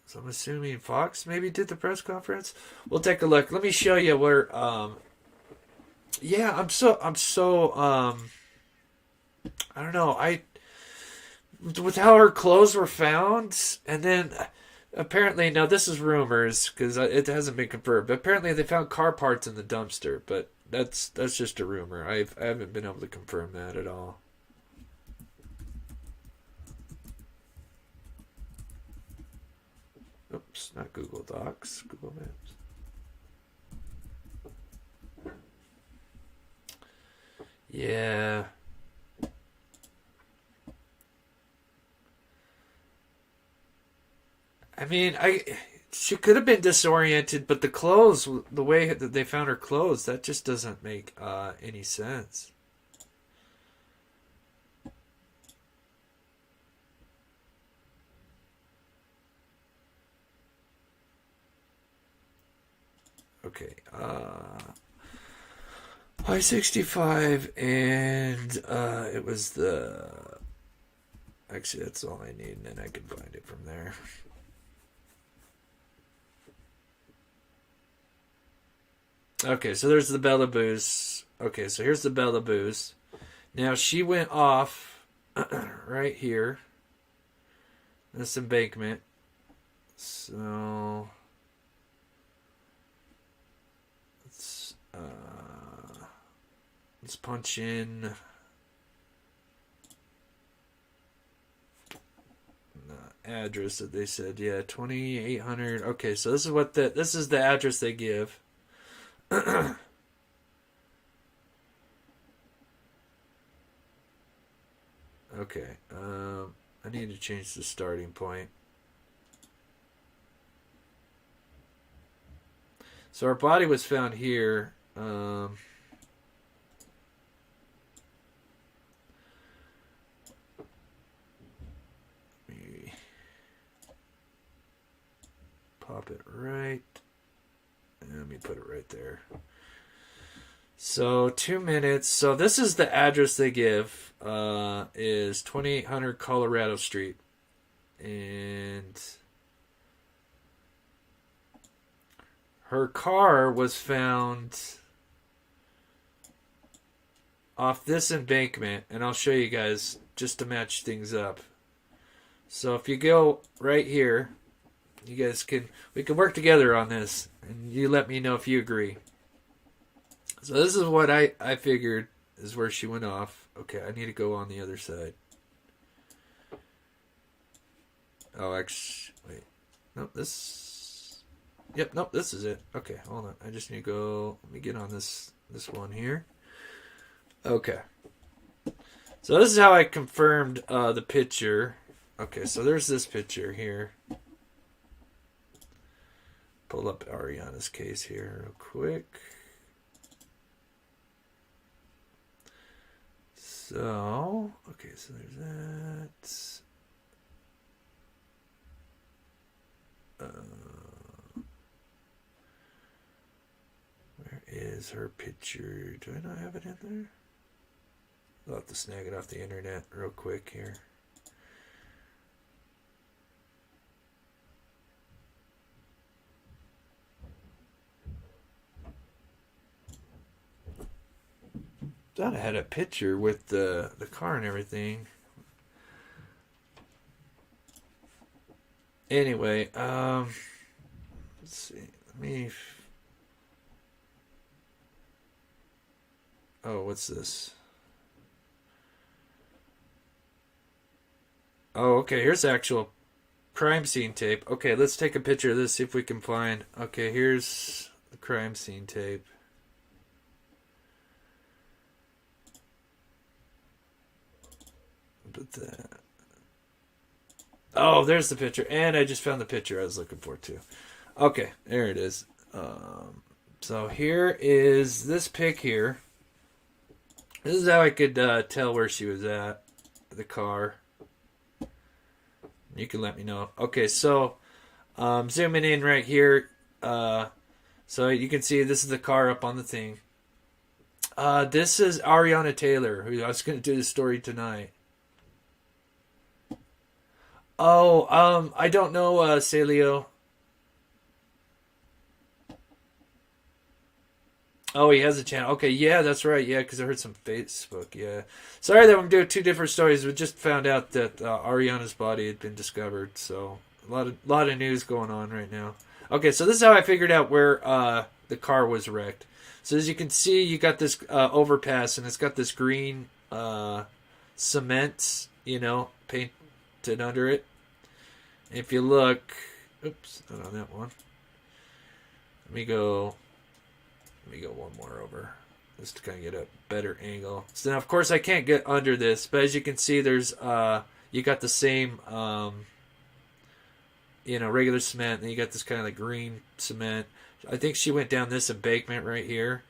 So I'm assuming Fox maybe did the press conference. We'll take a look. Let me show you where. Yeah, I'm so. I don't know. With how her clothes were found, and then apparently, now this is rumors because it hasn't been confirmed. But apparently, they found car parts in the dumpster. But that's just a rumor. I haven't been able to confirm that at all. Oops, not Google Docs, Google Maps. Yeah. I mean, she could have been disoriented, but the clothes, the way that they found her clothes, that just doesn't make any sense. Okay, I-65, and it was actually that's all I need, and then I can find it from there. Okay, so there's the Bellaboos. Okay, so here's the Bellaboos. Now she went off right here. This embankment. So let's punch in the address that they said. Yeah, 2800. Okay, so this is the address they give. Okay. I need to change the starting point. So our body was found here. Let me pop it right. And let me put it right there. So 2 minutes. So this is the address they give. Is 2800 Colorado Street. And her car was found off this embankment, and I'll show you guys just to match things up. So if you go right here, we can work together on this, and you let me know if you agree. So this is what I figured is where she went off. Okay, I need to go on the other side. Oh, actually, wait. Nope, this... Yep, nope, this is it. Okay, hold on. I just need to go... Let me get on this one here. Okay. So this is how I confirmed the picture. Okay, so there's this picture here. Pull up Ariana's case here real quick. So, okay, so there's that. Where is her picture? Do I not have it in there? I'll have to snag it off the internet real quick here. Thought I had a picture with the car and everything. Anyway, let's see. Let me... Oh, what's this? Oh, okay, here's the actual crime scene tape. Okay, let's take a picture of this, see if we can find... Okay, here's the crime scene tape. But that... Oh, there's the picture. And I just found the picture I was looking for, too. Okay, there it is. So here is this pic here. This is how I could tell where she was at. The car. You can let me know. Okay, so zooming in right here. So you can see this is the car up on the thing. This is Ariana Taylor, who I was going to do the story tonight. Oh, I don't know, Celio. Oh, he has a channel. Okay, yeah, that's right. Yeah, because I heard some Facebook. Yeah, sorry that I'm doing two different stories. We just found out that Ariana's body had been discovered. So a lot of news going on right now. Okay, so this is how I figured out where the car was wrecked. So as you can see, you got this overpass, and it's got this green cement, painted under it. If you look, oops, not on that one. Let me go one more over, just to kind of get a better angle. So now, of course, I can't get under this, but as you can see, there's you got the same regular cement, and you got this kind of like green cement. I think she went down this embankment right here,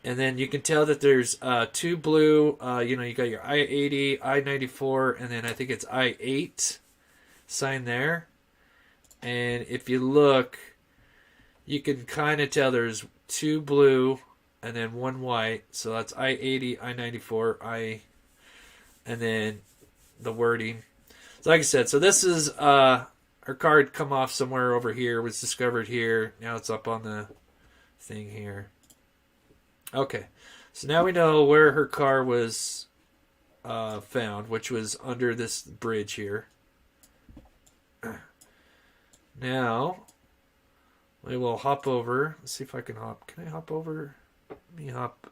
and then you can tell that there's two blue. You got your I-80, I-94, and then I think it's I-8 sign there. And if you look, you can kind of tell there's two blue and then one white. So that's I-80, I-94, and then the wording. So like I said, so this is her car had come off somewhere over here, was discovered here. Now it's up on the thing here. Okay, so now we know where her car was found, which was under this bridge here. Now we will hop over. Let's see if I can hop. Can I hop over? Let me hop.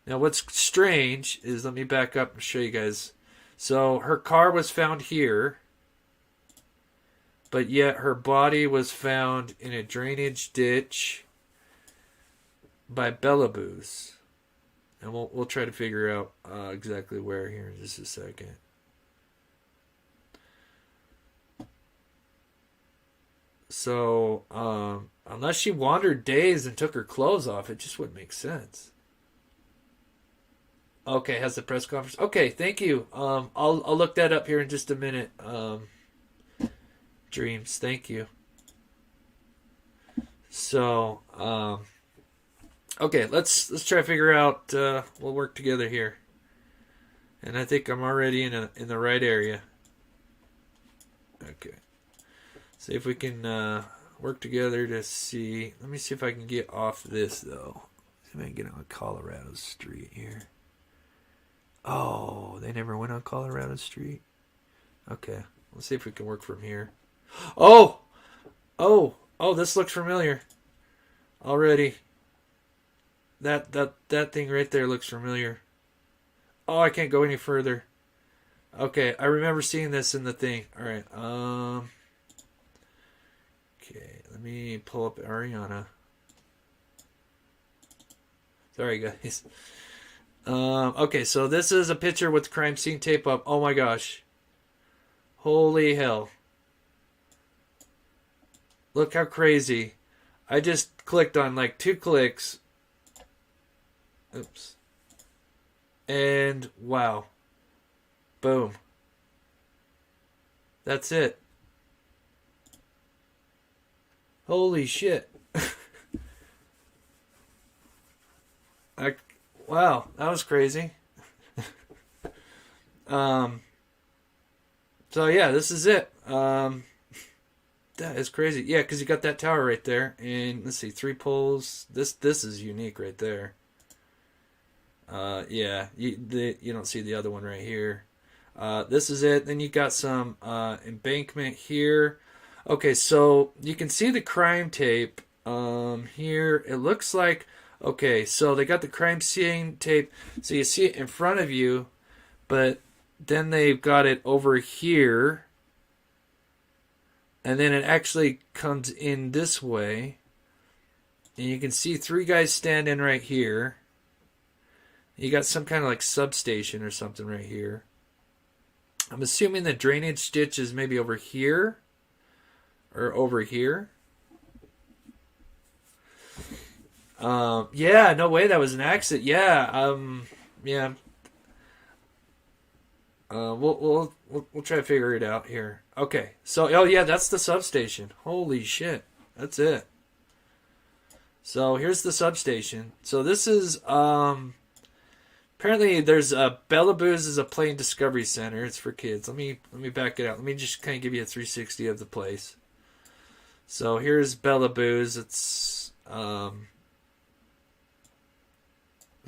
Now what's strange is, let me back up and show you guys. So her car was found here, but yet her body was found in a drainage ditch by Bellaboos. and we'll try to figure out exactly where here in just a second. So, unless she wandered days and took her clothes off, it just wouldn't make sense. Okay, has the press conference. Okay, thank you. I'll look that up here in just a minute. Dreams, thank you. So, okay, let's try to figure out. We'll work together here, and I think I'm already in the right area. Okay, see if we can work together to see. Let me see if I can get off this though. See if I can get on Colorado Street here. Oh, they never went on Colorado Street. Okay, let's see if we can work from here. Oh, this looks familiar already. That thing right there looks familiar. Oh, I can't go any further. Okay, I remember seeing this in the thing. All right. Okay, let me pull up Ariana. Sorry, guys. Okay, so this is a picture with crime scene tape up. Oh my gosh. Holy hell. Look how crazy. I just clicked on like 2 clicks. Oops. And wow. Boom. That's it. Holy shit. Wow, that was crazy. So yeah, this is it. That is crazy. Yeah, because you got that tower right there, and let's see, 3 poles. This is unique right there. Yeah, you don't see the other one right here. This is it. Then you got some embankment here. Okay, so you can see the crime tape here. It looks like, okay, so they got the crime scene tape, so you see it in front of you, but then they've got it over here, and then it actually comes in this way, and you can see 3 guys standing right here. You got some kind of like substation or something right here. I'm assuming the drainage ditch is maybe over here or over here. Yeah, no way that was an accident. Yeah, yeah. We'll try to figure it out here. Okay, so oh yeah, that's the substation. Holy shit, that's it. So here's the substation. So this is apparently there's a Bella Boo's is a plane discovery center. It's for kids. Let me back it out. Let me just kind of give you a 360 of the place. So here's Bella Boo's. It's not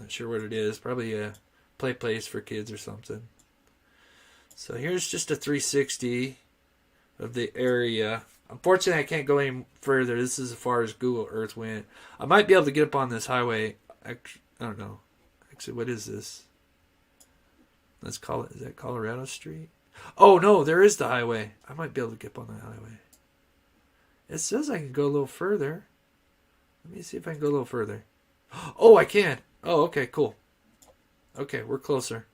sure what it is. Probably a play place for kids or something. So here's just a 360 of the area. Unfortunately, I can't go any further. This is as far as Google Earth went. I might be able to get up on this highway. I don't know. Actually, what is this? Let's call it. Is that Colorado Street? Oh, no, there is the highway. I might be able to get up on the highway. It says I can go a little further. Let me see if I can go a little further. Oh, I can. Oh, okay, cool. Okay, we're closer.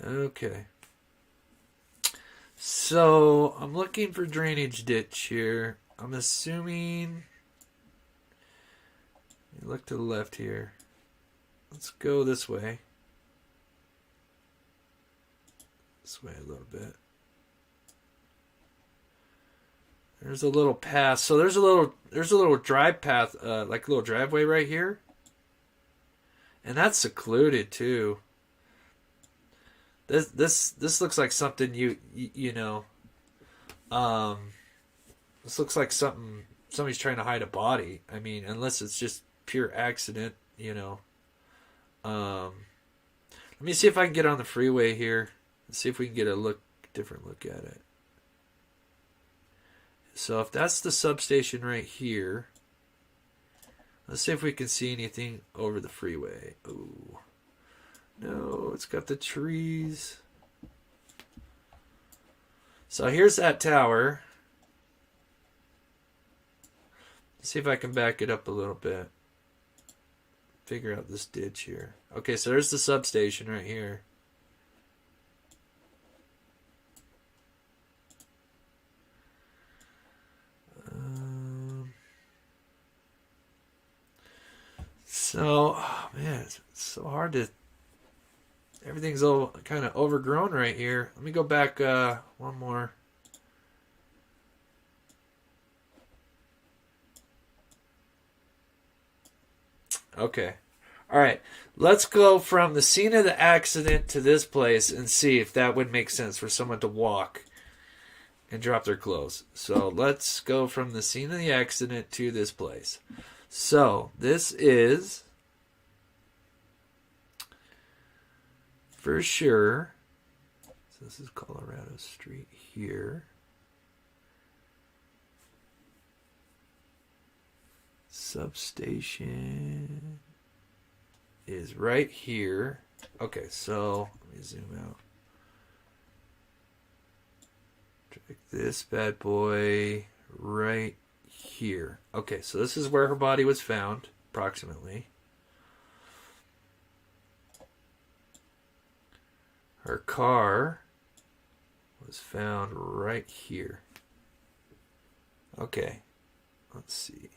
Okay. So, I'm looking for drainage ditch here. I'm assuming... You look to the left here. Let's go this way. This way a little bit. There's a little path. So there's a little drive path, like a little driveway right here. And that's secluded too. This looks like something you know. This looks like somebody's trying to hide a body. I mean, unless it's just pure accident, you know. Let me see if I can get on the freeway here. Let's see if we can get a different look at it. So if that's the substation right here, let's see if we can see anything over the freeway. Ooh. No, it's got the trees. So here's that tower. See if I can back it up a little bit. Figure out this ditch here. Okay, so there's the substation right here. So, oh man, it's so hard to... Everything's all kind of overgrown right here. Let me go back one more. Okay. All right. Let's go from the scene of the accident to this place and see if that would make sense for someone to walk and drop their clothes. So let's go from the scene of the accident to this place. So this is for sure. So this is Colorado Street here. Substation is right here. Okay, so let me zoom out. Drag this bad boy right here. Okay, so this is where her body was found, approximately. Her car was found right here. Okay, let's see.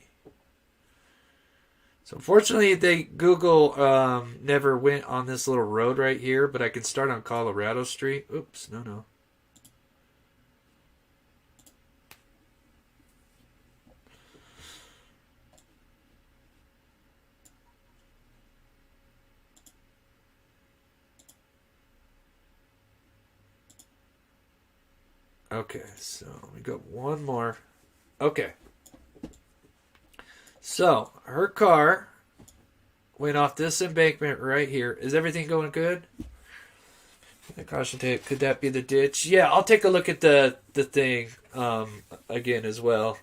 So unfortunately, Google never went on this little road right here, but I can start on Colorado Street. Oops, no. Okay, so we got one more. Okay. So, her car went off this embankment right here. Is everything going good? The caution tape, could that be the ditch? Yeah, I'll take a look at the thing again as well.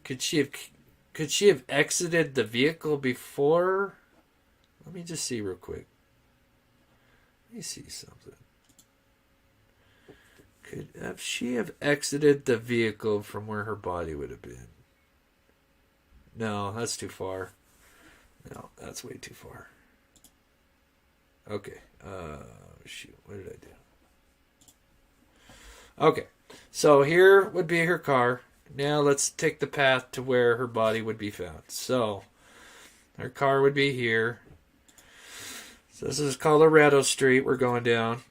Could she have exited the vehicle before? Let me just see real quick. Let me see something. Could she have exited the vehicle from where her body would have been? No, that's too far. No, that's way too far. Okay. Shoot, what did I do? Okay. So here would be her car. Now let's take the path to where her body would be found. So her car would be here. So this is Colorado Street we're going down.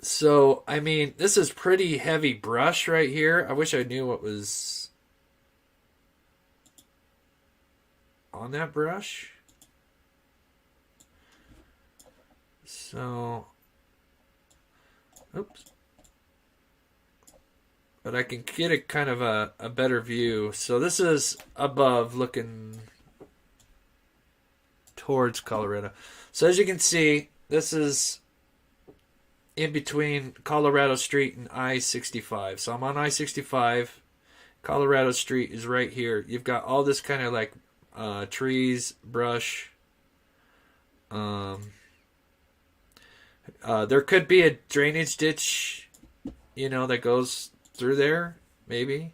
So, I mean, this is pretty heavy brush right here. I wish I knew what was on that brush. So, oops. But I can get a kind of a better view. So this is above looking towards Colorado. So as you can see, this is in between Colorado Street and I-65. So I'm on I-65. Colorado Street is right here. You've got all this kind of like trees, brush. There could be a drainage ditch, that goes through there, maybe.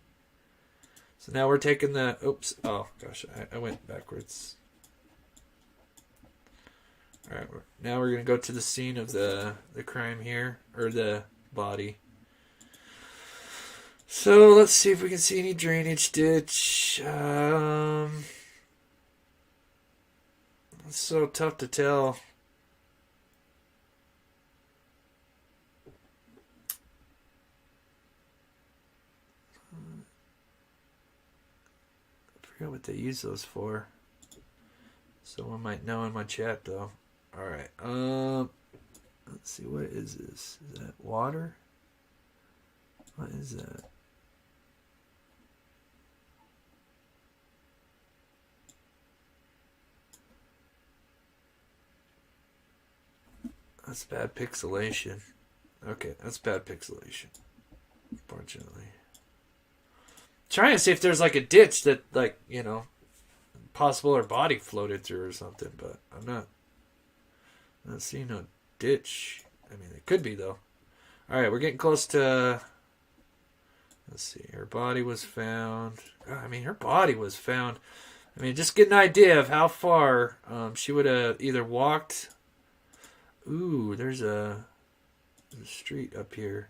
So now we're taking the... Oops. Oh, gosh. I went backwards. All right, now we're going to go to the scene of the crime here, or the body. So let's see if we can see any drainage ditch. It's so tough to tell. I forget what they use those for. Someone might know in my chat, though. All right. Let's see. What is this? Is that water? What is that? That's bad pixelation. Okay, that's bad pixelation. Unfortunately. Trying to see if there's like a ditch that, like, possible her body floated through or something, but I'm not seeing no ditch. I mean, it could be though. All right, we're getting close to. Let's see. Her body was found. I mean, her body was found. I mean, just get an idea of how far she would have either walked. Ooh, there's a street up here.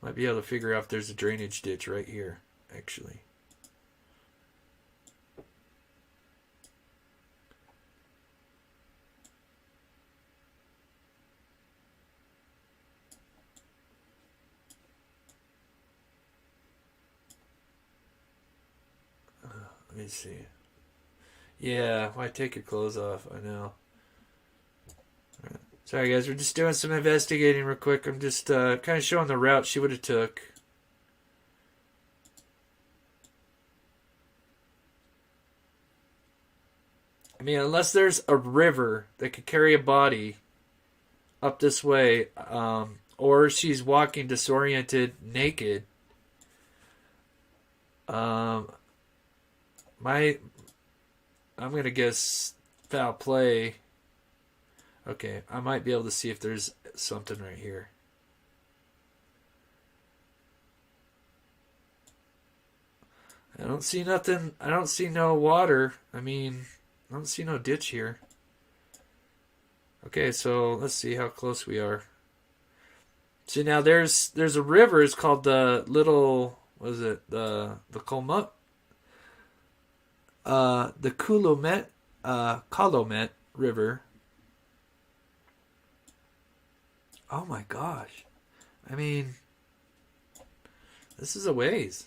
Might be able to figure out if there's a drainage ditch right here, actually. Let me see. Yeah, why take your clothes off? I know. Right. Sorry, guys. We're just doing some investigating real quick. I'm just kind of showing the route she would have took. I mean, unless there's a river that could carry a body up this way, or she's walking disoriented, naked. I'm going to guess foul play. Okay, I might be able to see if there's something right here. I don't see nothing. I don't see no water. I mean, I don't see no ditch here. Okay, so let's see how close we are. See, now there's a river. It's called the Little, what is it? The Colmut? The Calumet River. Oh my gosh. I mean, this is a ways.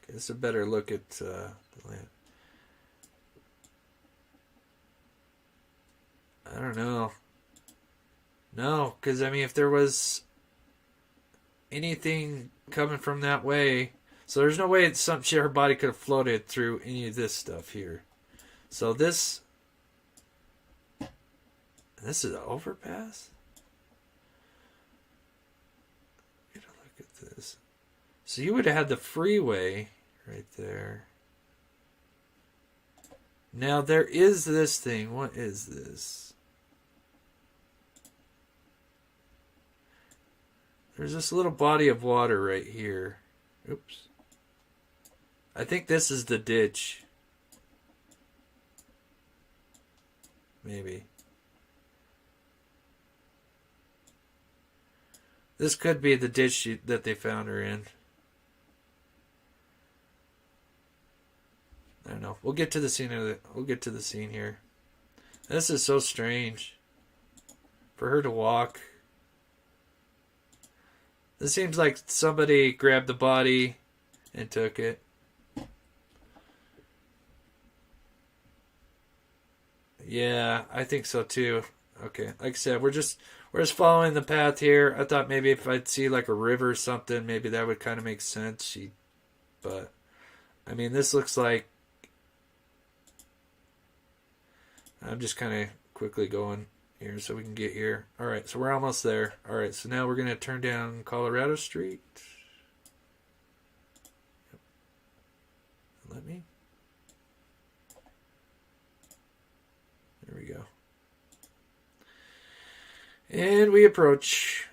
Okay, this is a better look at the land. I don't know. No, because I mean, if there was anything coming from that way, so there's no way her body could have floated through any of this stuff here. So this is an overpass? Get a look at this. So you would have had the freeway right there. Now there is this thing. What is this? There's this little body of water right here. Oops. I think this is the ditch. Maybe. This could be the ditch that they found her in. I don't know. We'll get to the scene of it. We'll get to the scene here. This is so strange. For her to walk. This seems like somebody grabbed the body and took it. Yeah, I think so too. Okay, like I said, we're just following the path here. I thought maybe if I'd see like a river or something, maybe that would kind of make sense. But I mean, this looks like. I'm just kind of quickly going here so we can get here. All right, so we're almost there. All right, so now we're going to turn down Colorado Street. Let me. There we go. And we approach.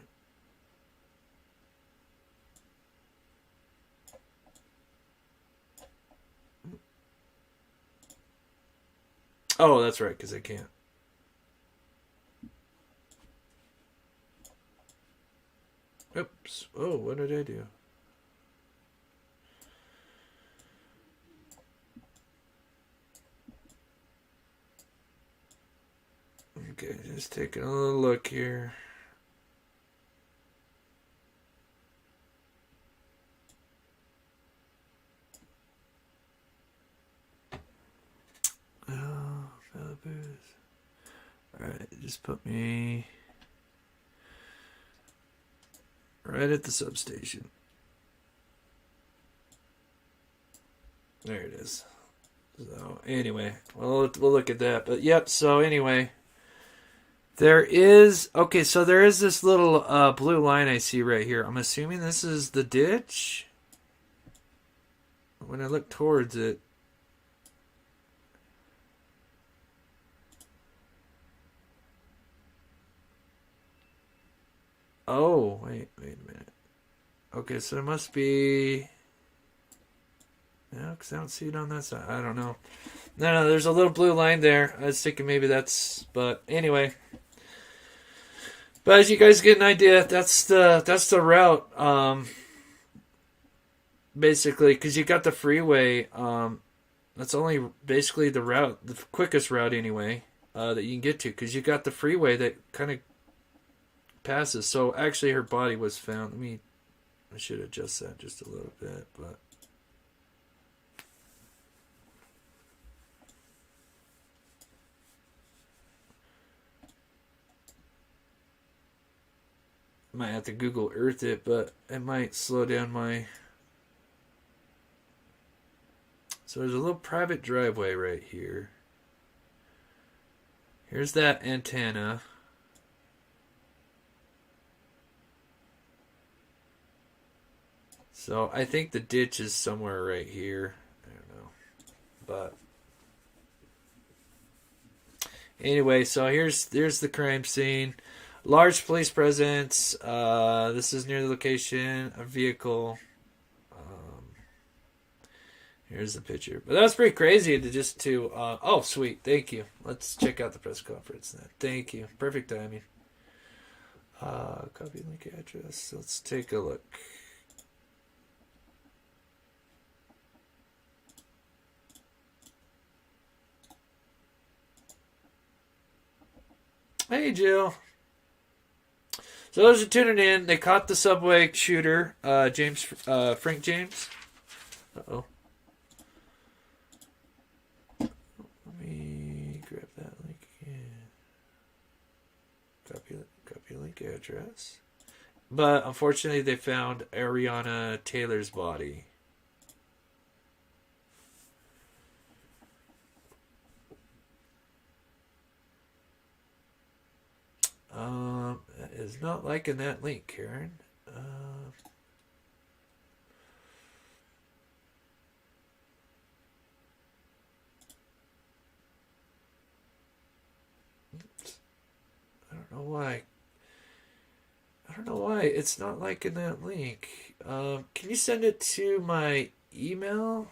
Oh, that's right, because I can't. Oops. Oh, what did I do? Okay, just taking a little look here. Oh, Philippines. Alright, just put me right at the substation. There it is. So, anyway, we'll look at that. But, yep, so anyway, there is this little blue line I see right here. I'm assuming this is the ditch. When I look towards it, Oh, wait a minute. Okay, so it must be... No, because I don't see it on that side. I don't know. No, there's a little blue line there. I was thinking maybe that's... But anyway. But as you guys get an idea, that's the route. Basically, because you got the freeway. That's only basically the route, the quickest route anyway, that you can get to. Because you got the freeway that kind of passes. So actually her body was found. I should adjust that just a little bit, but... Might have to Google Earth it, but it might slow down my... So there's a little private driveway right here. Here's that antenna. So I think the ditch is somewhere right here. I don't know. But anyway, so here's the crime scene. Large police presence. This is near the location. A vehicle. Here's the picture. But that was pretty crazy to oh, sweet. Thank you. Let's check out the press conference then. Thank you. Perfect timing. Copy link address. Let's take a look. Hey, Jill. So those are tuning in. They caught the subway shooter, Frank James. Uh-oh. Let me grab that link again. Copy link address. But unfortunately, they found Ariana Taylor's body. That is not liking that link, Karen. Oops. I don't know why. It's not liking that link. Can you send it to my email?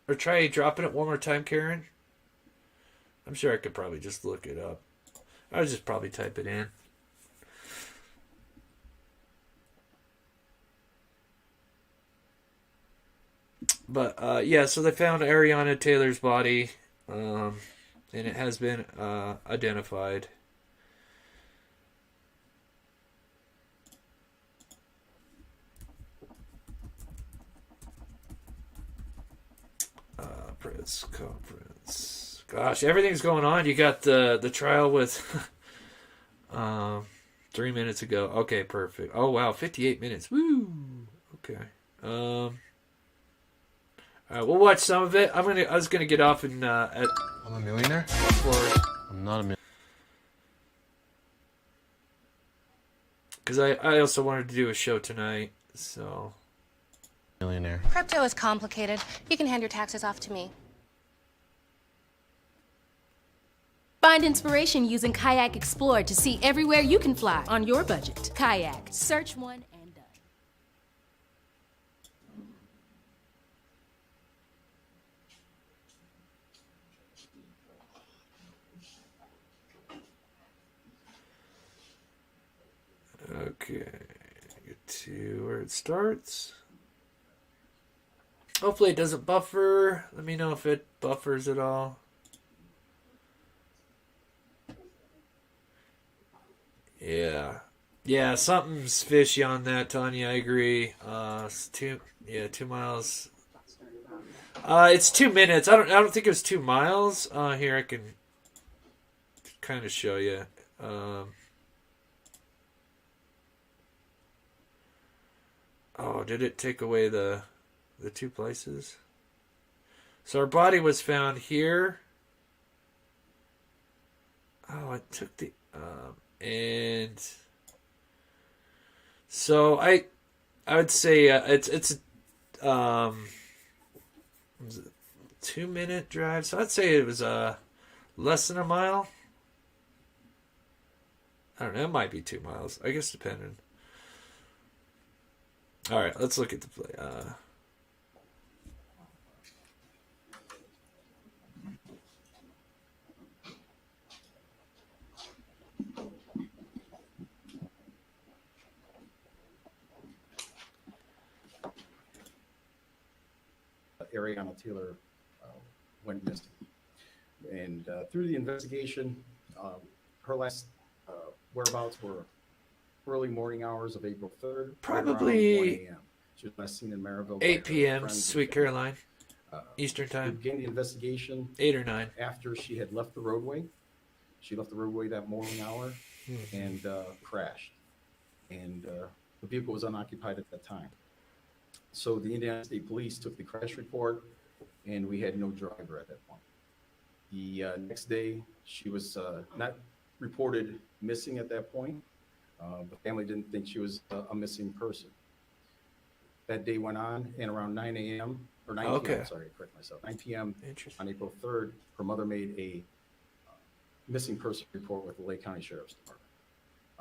Or try dropping it one more time, Karen? I'm sure I could probably just look it up. I'll just probably type it in. But, yeah, so they found Ariana Taylor's body, and it has been identified. Press conference. Gosh, everything's going on. You got the trial with 3 minutes ago. Okay, perfect. Oh wow, 58 minutes. Woo. Okay. All right, we'll watch some of it. I was gonna get off and I'm a millionaire. I'm not a millionaire. Because I also wanted to do a show tonight, so. Millionaire. Crypto is complicated. You can hand your taxes off to me. Find inspiration using Kayak Explore to see everywhere you can fly on your budget. Kayak. Search one and done. Okay. Get to where it starts. Hopefully it doesn't buffer. Let me know if it buffers at all. Yeah, something's fishy on that, Tanya. I agree. It's 2 miles. It's 2 minutes. I don't think it was 2 miles. Here I can kind of show you. Oh, did it take away the 2 places? So our body was found here. Oh, it took the and so I would say it's was it 2-minute drive. So I'd say it was less than a mile. I don't know. It might be 2 miles. I guess depending. All right, let's look at the play. Ariana Taylor went missing. And through the investigation, her last whereabouts were early morning hours of April 3rd. Probably around 1 a.m. She was last seen in Maryville. 8 p.m. Sweet Caroline, Eastern We time. began the investigation 8 or 9. after she had left the roadway. She left the roadway that morning hour and crashed. And the vehicle was unoccupied at that time. So the Indiana State Police took the crash report, and we had no driver at that point. The next day, she was not reported missing at that point. The family didn't think she was a missing person. That day went on, and around 9 a.m. or 9 p.m. Sorry, correct myself. 9 p.m. on April 3rd, her mother made a missing person report with the Lake County Sheriff's Department.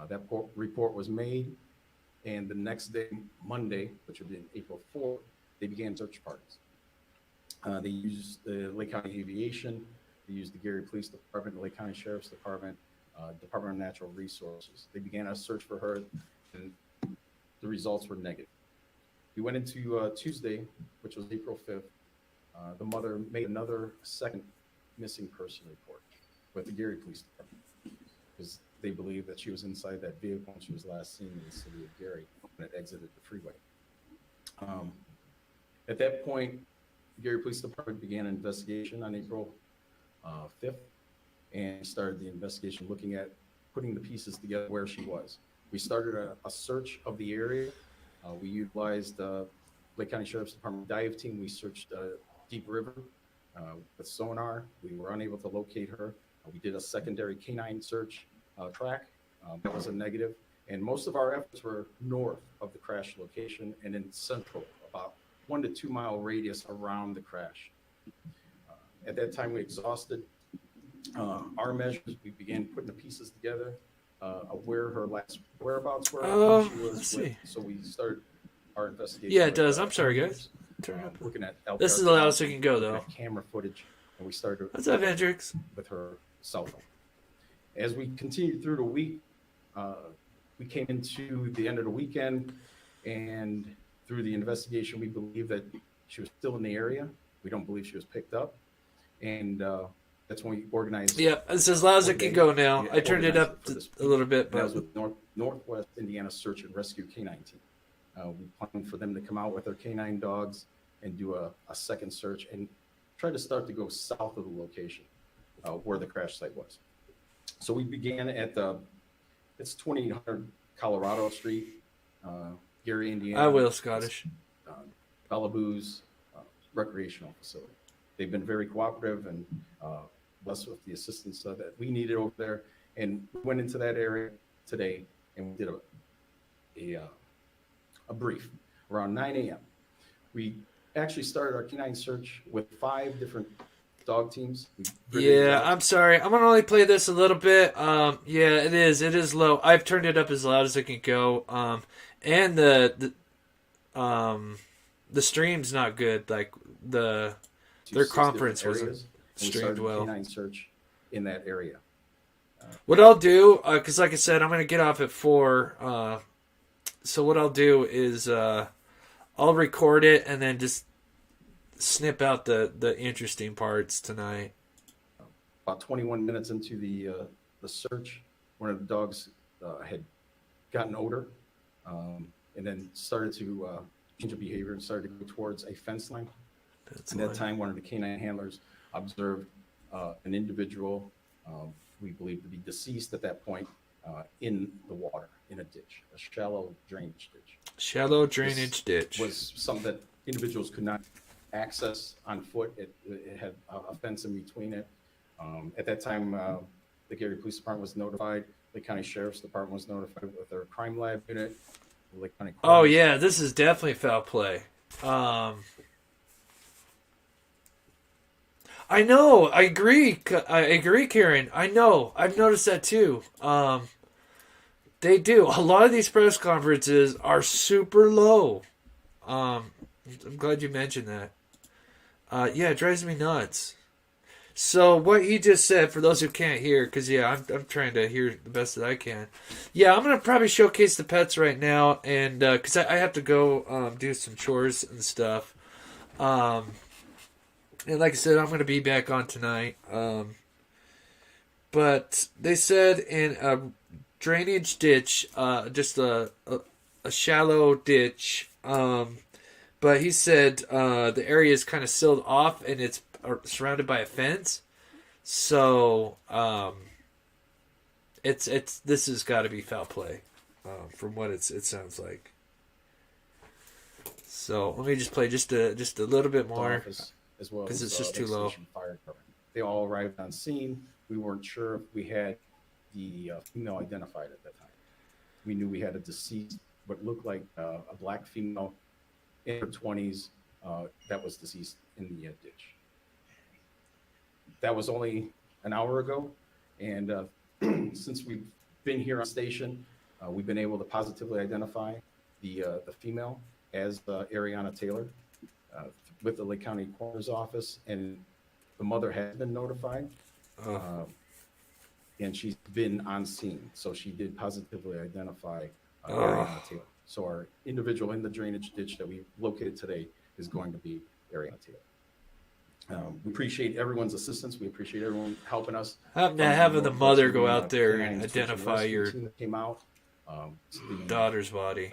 That report was made, and the next day, Monday, which would be April 4th, they began search parties. They used the Lake County Aviation, they used the Gary Police Department, the Lake County Sheriff's Department, Department of Natural Resources. They began a search for her, and the results were negative. We went into Tuesday, which was April 5th. The mother made another second missing person report with the Gary Police Department because they believe that she was inside that vehicle when she was last seen in the city of Gary when it exited the freeway. At that point, the Gary Police Department began an investigation on April 5th and started the investigation looking at putting the pieces together where she was. We started a search of the area. We utilized the Lake County Sheriff's Department dive team. We searched Deep River with sonar. We were unable to locate her. We did a secondary canine search track. That was a negative. And most of our efforts were north of the crash location and in central, about 1 to 2 mile radius around the crash. At that time, we exhausted our measures. We began putting the pieces together of where her last whereabouts were. Let's see. So we started our investigation. Yeah, it does. I'm sorry, guys. Turn up. Looking at This is the loudest we can go, though. Camera footage, and we started. What's up, Hendrix? With her cell phone. As we continued through the week, we came into the end of the weekend, and through the investigation, we believe that she was still in the area. We don't believe she was picked up, and that's when we organized. Yep, it's as loud as it can go now. Yeah, I turned it up a little bit, That was but with Northwest Indiana Search and Rescue Canine Team. We planned for them to come out with their canine dogs and do a second search and try to start to go south of the location where the crash site was. So we began at it's 2800 Colorado Street, Gary, Indiana. I will, Scottish. Bellaboo's recreational facility. They've been very cooperative and blessed with the assistance that we needed over there. And we went into that area today and we did a brief around 9 a.m. We actually started our canine search with 5 different dog teams. yeah, I'm sorry. I'm gonna only play this a little bit. Yeah, it is low. I've turned it up as loud as it can go. And the stream's not good. Like their conference wasn't streamed well. Canine search in that area. What I'll do, because like I said, I'm gonna get off at 4. So what I'll do is I'll record it and then just snip out the interesting parts tonight. About 21 minutes into the search, one of the dogs had gotten odor and then started to change of behavior and started to go towards a fence line. At that time, one of the canine handlers observed an individual we believe to be deceased at that point in the water, in a ditch, a shallow drainage ditch. Shallow drainage ditch. Was something that individuals could not access on foot. It had a fence in between it. At that time, the Gary Police Department was notified. The County Sheriff's Department was notified with their crime lab unit. Oh yeah, this is definitely foul play. I know. I agree, Karen. I know. I've noticed that too. They do. A lot of these press conferences are super low. I'm glad you mentioned that. Yeah, it drives me nuts. So what he just said, for those who can't hear, because yeah, I'm trying to hear the best that I can. Yeah, I'm gonna probably showcase the pets right now, and because I have to go do some chores and stuff. And like I said, I'm gonna be back on tonight. But they said in a drainage ditch, just a shallow ditch. But he said the area is kind of sealed off and it's surrounded by a fence. So this has got to be foul play, from what it sounds like. So let me just play just a little bit more, as well, because as it's just too Lake low. Station Fire Department. They all arrived on scene. We weren't sure if we had the female identified at that time. We knew we had a deceased, what looked like a black female in her 20s that was deceased in the ditch. That was only an hour ago, and since we've been here on station, we've been able to positively identify the female as Ariana Taylor with the Lake County Coroner's Office, and the mother has been notified, and she's been on scene, so she did positively identify Ariana Taylor. So our individual in the drainage ditch that we located today is going to be Ariana Taylor. We appreciate everyone's assistance. We appreciate everyone helping us. Having the mother go out there Canine and Search and identify Rescue your team that came out. The daughter's body.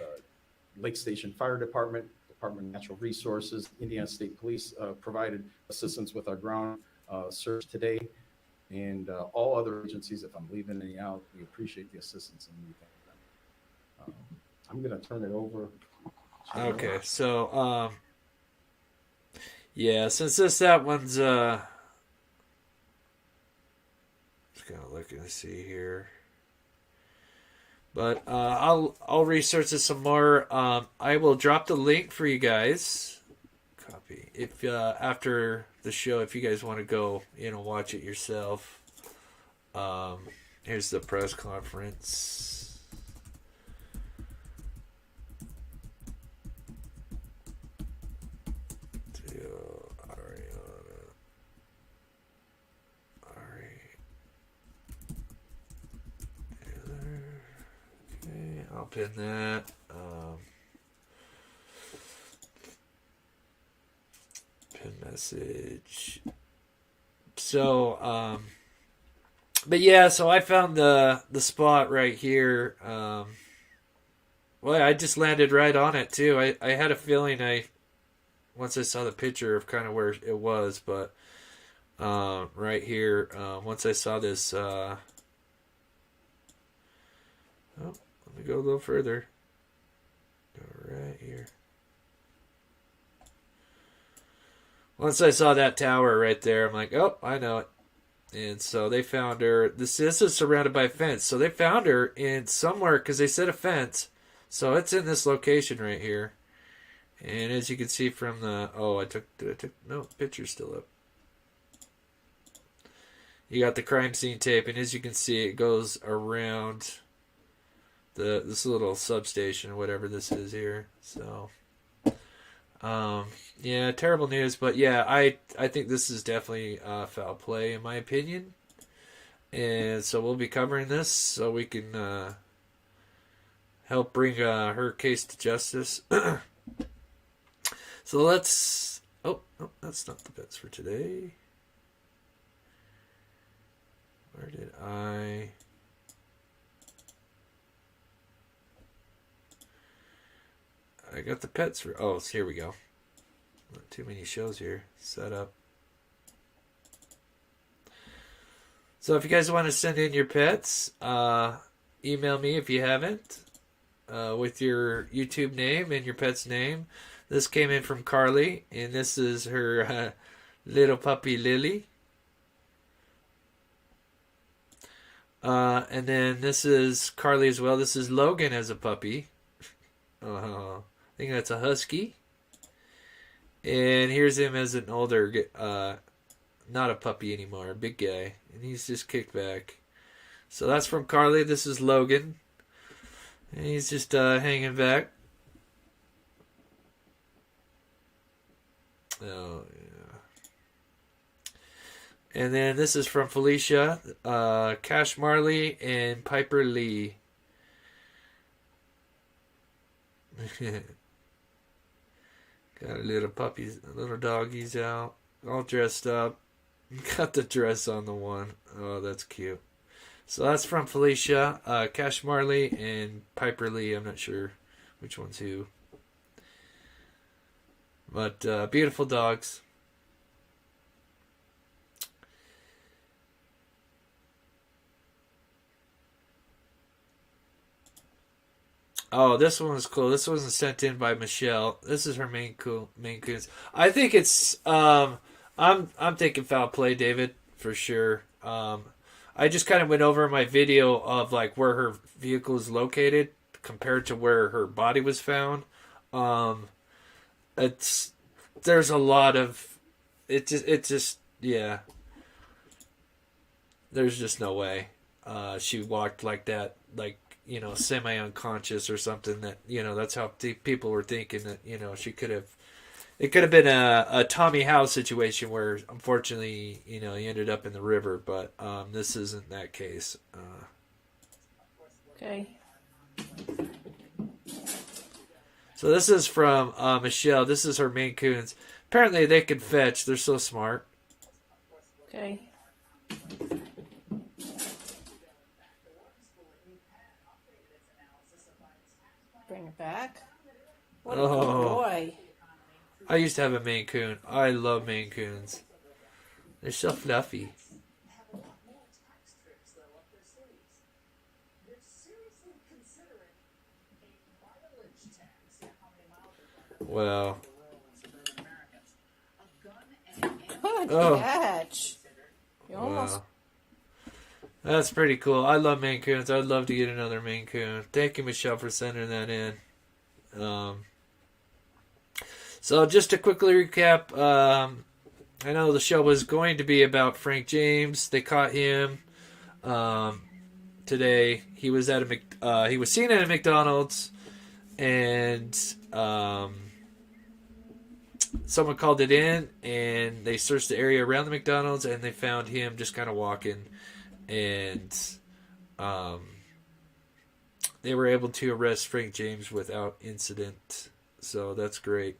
Lake Station Fire Department, Department of Natural Resources, Indiana State Police provided assistance with our ground search today, and all other agencies. If I'm leaving any out, we appreciate the assistance and we thank them. I'm going to turn it over. Okay, so yeah, since that one's just gonna look and see here. But I'll research this some more. I will drop the link for you guys. Copy. If after the show, if you guys want to go, watch it yourself. Here's the press conference. I'll pin that. Pin message. So, but yeah, so I found the spot right here. Well, I just landed right on it too. I had a feeling once I saw the picture of kind of where it was, but right here, once I saw this, let me go a little further. Go right here. Once I saw that tower right there, I'm like, oh, I know it. And so they found her. This is surrounded by a fence. So they found her in somewhere, because they said a fence. So it's in this location right here. And as you can see from the... Oh, no, picture's still up. You got the crime scene tape, and as you can see, it goes around this little substation or whatever this is here. So, yeah, terrible news. But yeah, I think this is definitely foul play in my opinion. And so we'll be covering this so we can help bring her case to justice. So let's... Oh, that's not the bets for today. Where did I got the pets for... Oh, so here we go. Not too many shows here set up. So if you guys want to send in your pets, email me if you haven't, with your YouTube name and your pet's name. This came in from Carly, and this is her little puppy Lily. And then this is Carly as well. This is Logan as a puppy. I think that's a husky. And here's him as an older, not a puppy anymore, a big guy. And he's just kicked back. So that's from Carly. This is Logan. And he's just hanging back. Oh, yeah. And then this is from Felicia, Cash Marley and Piper Lee. Got a little puppies, little doggies out, all dressed up. Got the dress on the one. Oh, that's cute. So that's from Felicia, Cash Marley and Piper Lee. I'm not sure which one's who. But beautiful dogs. Oh, this one was cool. This wasn't sent in by Michelle. This is her main coons. I think it's I'm thinking foul play, David, for sure. I just kind of went over my video of like where her vehicle is located compared to where her body was found. There's a lot of it just yeah. There's just no way she walked like that, like, you know, semi-unconscious or something. That, you know, that's how people were thinking that, you know, she could have. It could have been a Tommy Howe situation where, unfortunately, you know, he ended up in the river. But this isn't that case. Okay. So this is from Michelle. This is her Maine Coons. Apparently they can fetch. They're so smart. Okay. Bring it back. What a good boy. I used to have a Maine Coon. I love Maine Coons. They're so fluffy. Well. Good catch. You almost... Wow. That's pretty cool. I love Maine Coons. I'd love to get another Maine Coon. Thank you, Michelle, for sending that in. So just to quickly recap, I know the show was going to be about Frank James. They caught him today. He was at he was seen at a McDonald's, and someone called it in, and they searched the area around the McDonald's, and they found him just kind of walking, and they were able to arrest Frank James without incident. So that's great.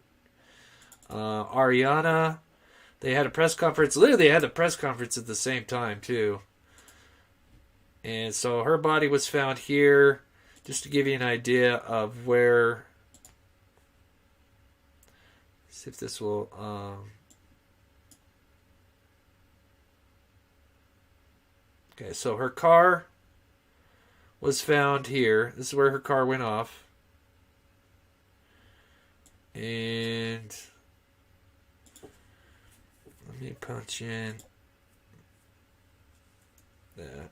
Ariana, they had a press conference. Literally, they had the press conference at the same time, too. And so her body was found here, just to give you an idea of where. See if this will. Okay, so her car was found here. This is where her car went off. And let me punch in that.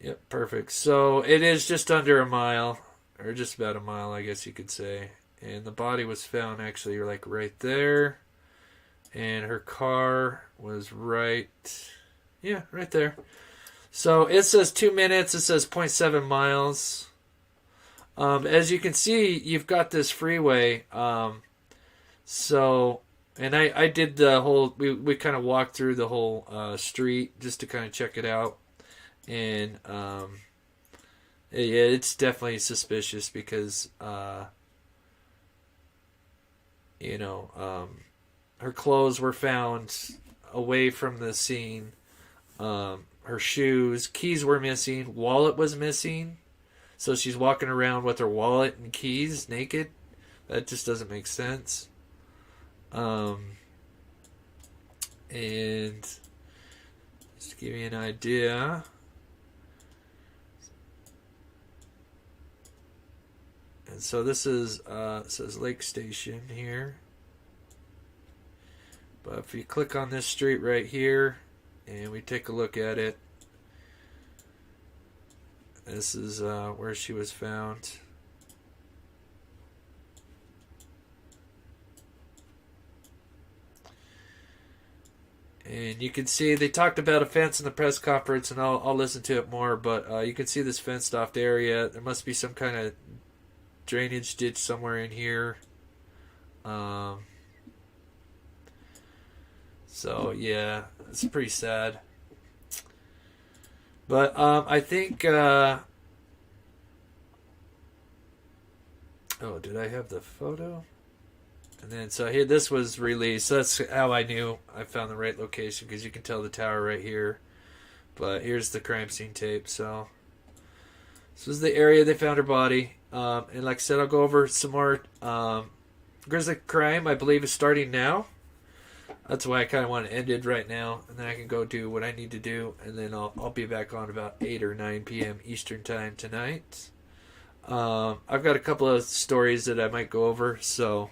Yep, perfect. So it is just under a mile, or just about a mile, I guess you could say. And the body was found actually like right there. And her car was right there. So it says 2 minutes. It says 0.7 miles. As you can see, you've got this freeway. So, and I did the whole, we kind of walked through the whole street just to kind of check it out. And yeah, it's definitely suspicious because, you know, her clothes were found away from the scene. Her shoes, keys were missing, wallet was missing. So she's walking around with her wallet and keys naked. That just doesn't make sense. And just to give you an idea. And so this is it says Lake Station here. But if you click on this street right here and we take a look at it, this is where she was found. And you can see they talked about a fence in the press conference, and I'll listen to it more. But you can see this fenced off area. There must be some kind of drainage ditch somewhere in here. So yeah, it's pretty sad. But I think. Oh, did I have the photo? And then, so here, this was released. So that's how I knew I found the right location, because you can tell the tower right here. But here's the crime scene tape. So this was the area they found her body. And like I said, I'll go over some more. Grisly crime, I believe, is starting now. That's why I kind of want to end it right now. And then I can go do what I need to do. And then I'll be back on about 8 or 9 p.m. Eastern time tonight. I've got a couple of stories that I might go over. So...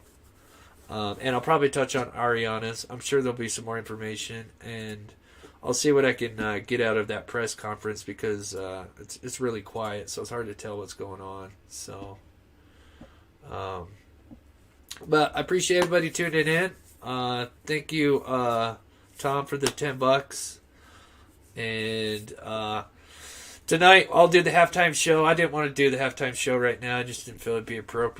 and I'll probably touch on Ariana's. I'm sure there'll be some more information, and I'll see what I can get out of that press conference, because it's really quiet, so it's hard to tell what's going on. So, but I appreciate everybody tuning in. Thank you, Tom, for the $10, and tonight I'll do the halftime show. I didn't want to do the halftime show right now. I just didn't feel it'd be appropriate.